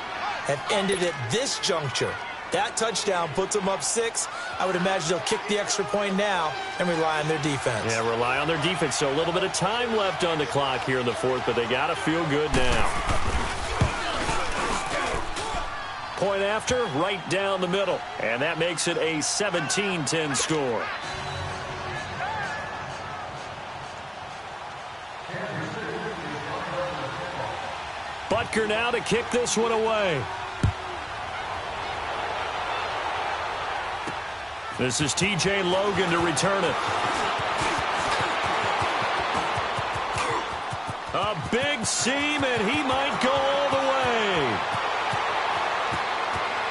have ended at this juncture. That touchdown puts them up 6. I would imagine they'll kick the extra point now and rely on their defense. Yeah, rely on their defense. So a little bit of time left on the clock here in the 4th, but they got to feel good now. Point after, right down the middle. And that makes it a 17-10 score. Butker now to kick this one away. This is T.J. Logan to return it. A big seam, and he might go all the way.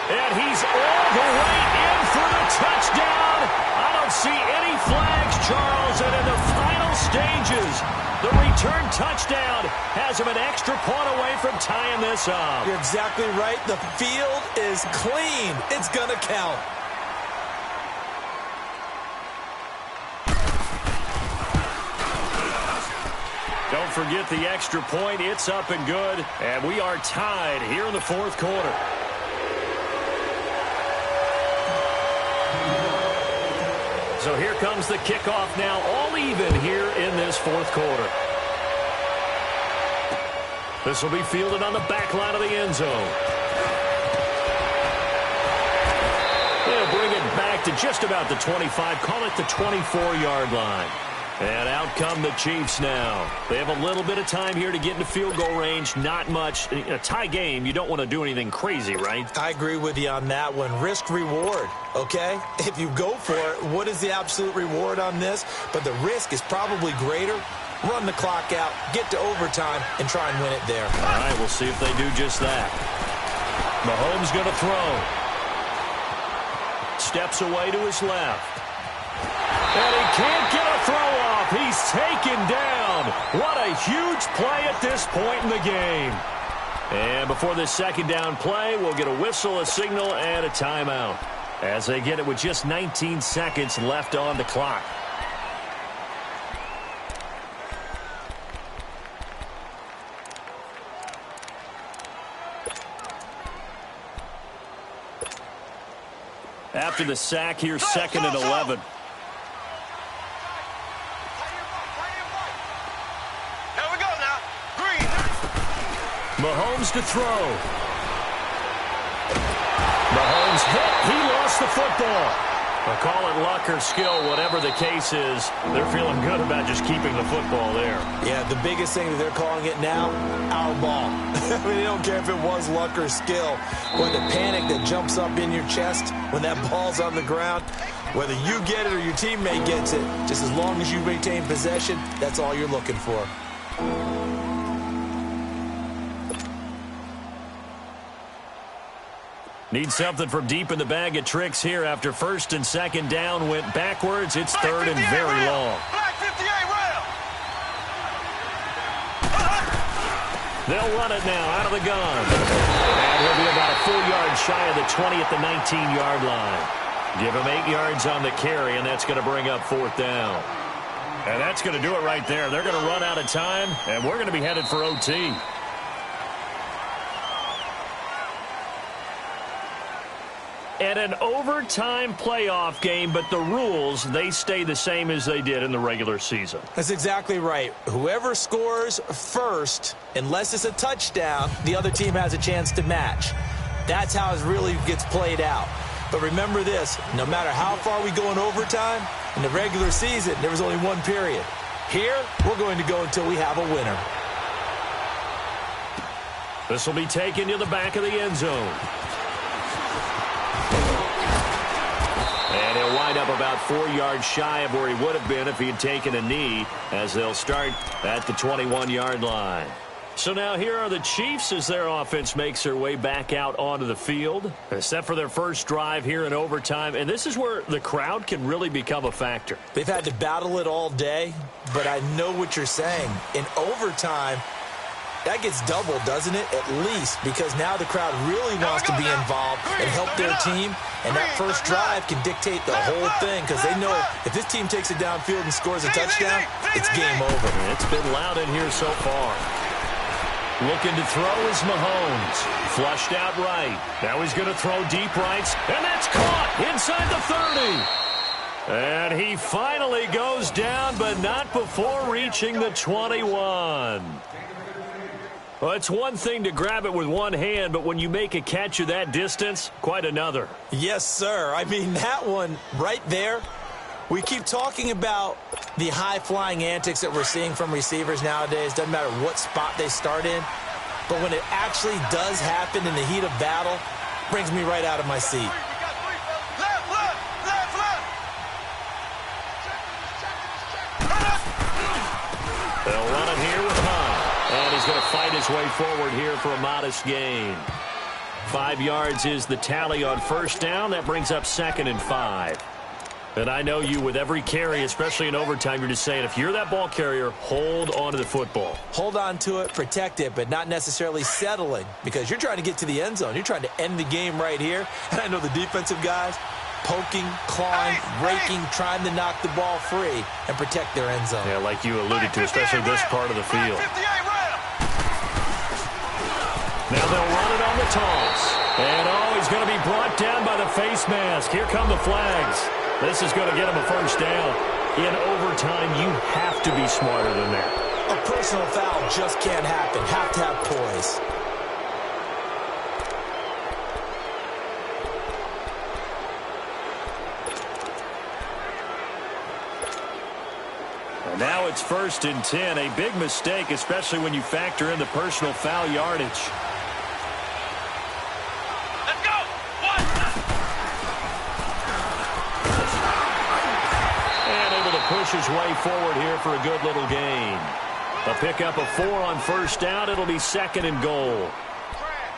And he's all the way in for the touchdown. I don't see any flags, Charles, and in the final stages, the return touchdown has him an extra point away from tying this up. You're exactly right. The field is clean. It's going to count. Don't forget the extra point. It's up and good. And we are tied here in the 4th quarter. So here comes the kickoff now, all even here in this 4th quarter. This will be fielded on the back line of the end zone. They'll bring it back to just about the 25, call it the 24-yard line. And out come the Chiefs now. They have a little bit of time here to get into field goal range. Not much. In a tie game, you don't want to do anything crazy, right? I agree with you on that one. Risk reward, okay? If you go for it, what is the absolute reward on this? But the risk is probably greater. Run the clock out, get to overtime, and try and win it there. All right, we'll see if they do just that. Mahomes going to throw. Steps away to his left. And he can't get a throw off. He's taken down. What a huge play at this point in the game. And before this second down play, we'll get a whistle, a signal, and a timeout as they get it with just 19 seconds left on the clock. After the sack, here's second and 11. Mahomes to throw. Mahomes hit. He lost the football. I'll call it luck or skill, whatever the case is. They're feeling good about just keeping the football there. Yeah, the biggest thing that they're calling it now, our ball. I mean, they don't care if it was luck or skill. Or the panic that jumps up in your chest when that ball's on the ground. Whether you get it or your teammate gets it, just as long as you retain possession, that's all you're looking for. Need something from deep in the bag of tricks here after first and second down went backwards. It's third and very long. They'll run it now out of the gun. And he'll be about a full yard shy of the 20 at the 19-yard line. Give him 8 yards on the carry, and that's going to bring up fourth down. And that's going to do it right there. They're going to run out of time, and we're going to be headed for OT. And an overtime playoff game, but the rules, they stay the same as they did in the regular season. That's exactly right. Whoever scores first, unless it's a touchdown, the other team has a chance to match. That's how it really gets played out. But remember this, no matter how far we go in overtime, in the regular season, there was only one period. Here, we're going to go until we have a winner. This will be taken to the back of the end zone. And he'll wind up about 4 yards shy of where he would have been if he had taken a knee, as they'll start at the 21-yard line. So now here are the Chiefs as their offense makes their way back out onto the field, set for their first drive here in overtime. And this is where the crowd can really become a factor. They've had to battle it all day, but I know what you're saying. In overtime, that gets doubled, doesn't it? At least, because now the crowd really wants to be involved and help their team. And that first drive can dictate the whole thing, because they know if this team takes it downfield and scores a touchdown, it's game over. It's been loud in here so far. Looking to throw is Mahomes. Flushed out right. Now he's going to throw deep rights, and that's caught inside the 30. And he finally goes down, but not before reaching the 21. Well, it's one thing to grab it with one hand, but when you make a catch of that distance, quite another. Yes, sir. I mean, that one right there, we keep talking about the high-flying antics that we're seeing from receivers nowadays. Doesn't matter what spot they start in. But when it actually does happen in the heat of battle, it brings me right out of my seat. They'll run it here with Hunt. And he's going to fight his way forward here for a modest gain. 5 yards is the tally on first down. That brings up second and 5. And I know you, with every carry, especially in overtime, you're just saying, if you're that ball carrier, hold on to the football. Hold on to it, protect it, but not necessarily settling, because you're trying to get to the end zone. You're trying to end the game right here. And I know the defensive guys poking, clawing, raking, trying to knock the ball free and protect their end zone. Yeah, like you alluded to, especially this part of the field. Now they'll run it on the toss. And, he's going to be brought down by the face mask. Here come the flags. This is going to get him a first down. In overtime, you have to be smarter than that. A personal foul just can't happen. Have to have poise. it's 1st and 10. A big mistake, especially when you factor in the personal foul yardage. Let's go. One. And able to push his way forward here for a good little gain. A pickup of 4 on 1st down. It'll be 2nd and goal.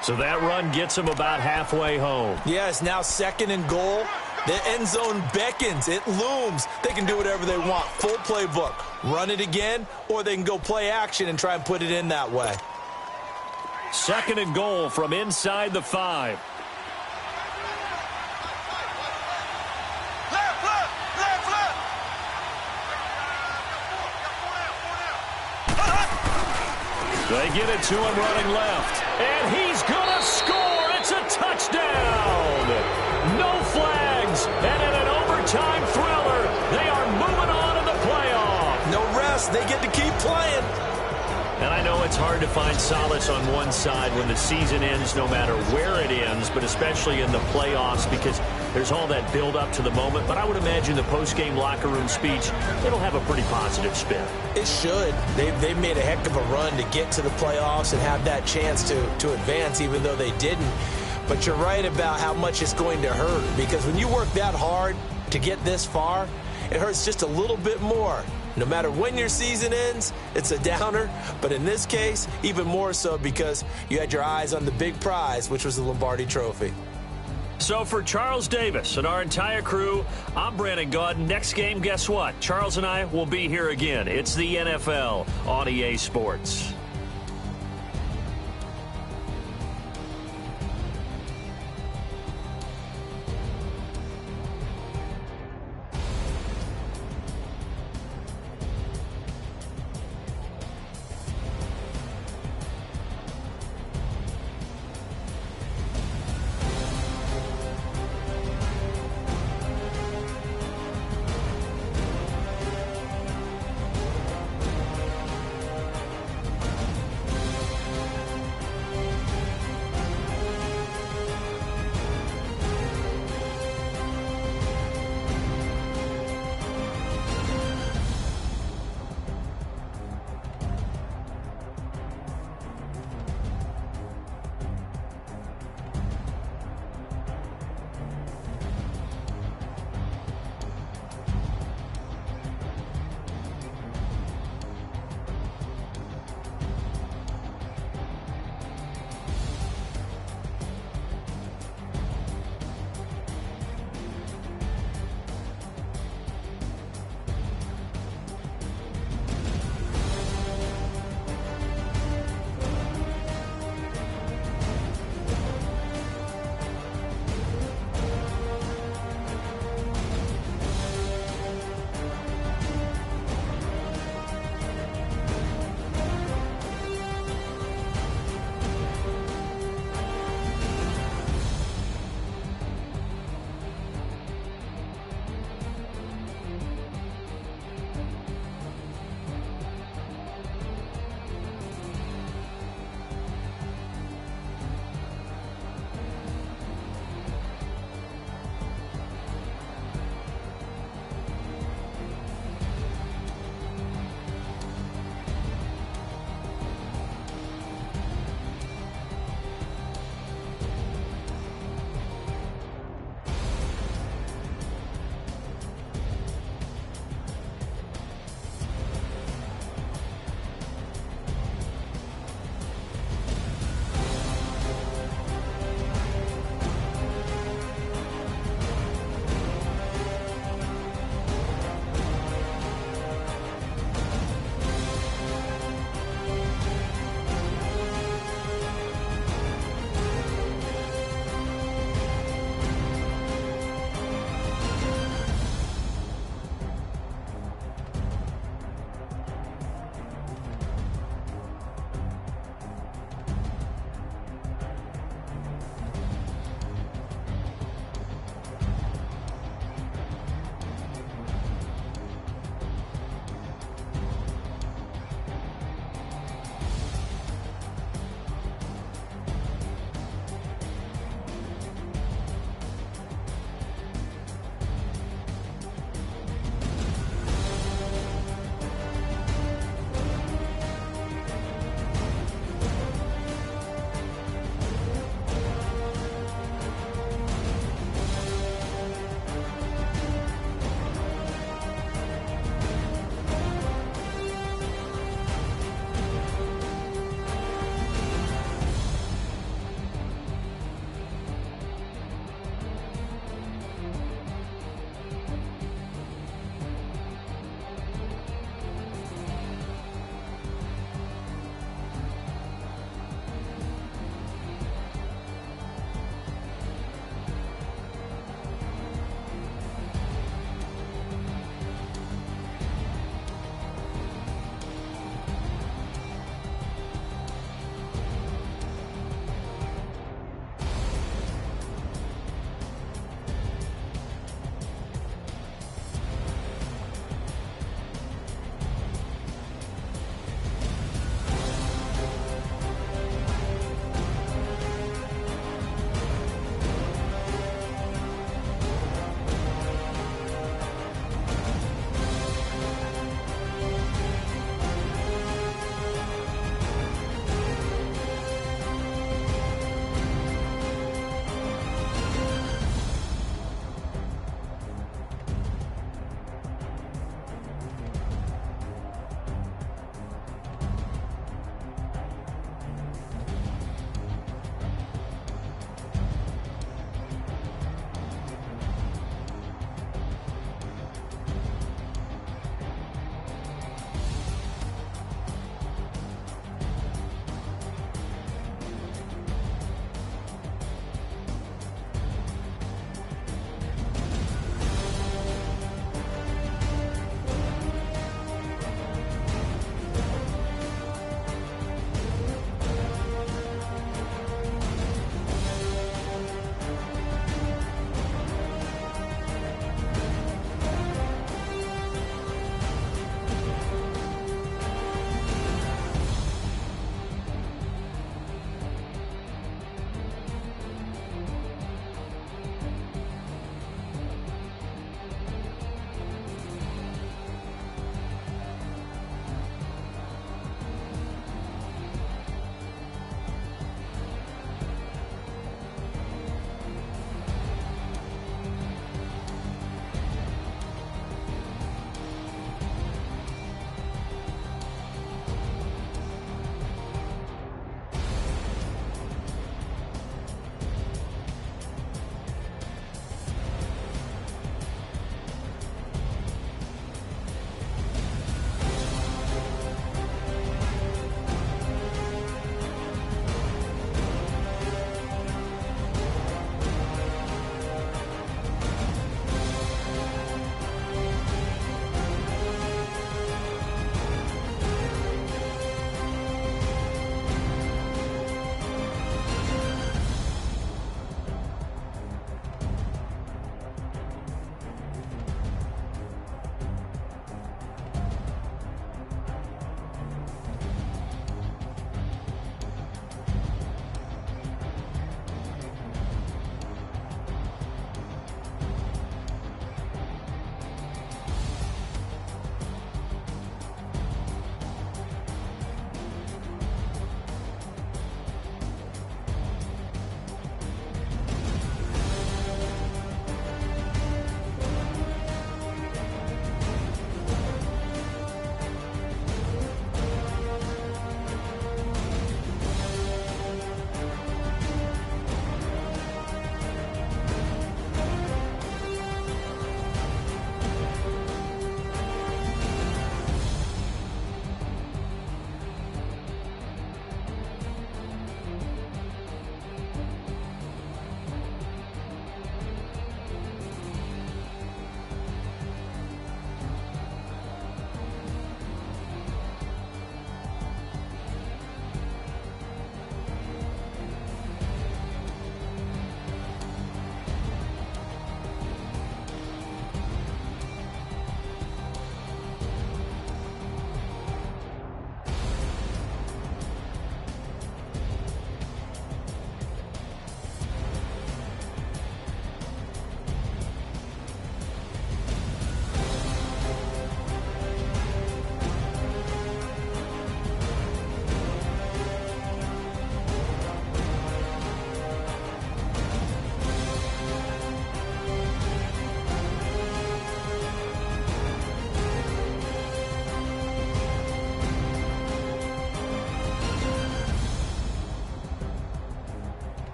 So that run gets him about halfway home. Yeah, it's now 2nd and goal. The end zone beckons. It looms. They can do whatever they want. Full playbook. Run it again, or they can go play action and try and put it in that way. 2nd and goal from inside the 5. Left. They get it to him running left. And he's going to score. It's a touchdown. No flags. And in an overtime thriller, they are moving on in the playoff. No rest. They get to keep playing. And I know it's hard to find solace on one side when the season ends, no matter where it ends, but especially in the playoffs, because there's all that build-up to the moment. But I would imagine the post-game locker room speech, it'll have a pretty positive spin. It should. They've made a heck of a run to get to the playoffs and have that chance to advance, even though they didn't. But you're right about how much it's going to hurt, because when you work that hard to get this far, it hurts just a little bit more. No matter when your season ends, it's a downer. But in this case, even more so because you had your eyes on the big prize, which was the Lombardi Trophy. So for Charles Davis and our entire crew, I'm Brandon Gaudin. Next game, guess what? Charles and I will be here again. It's the NFL on EA Sports.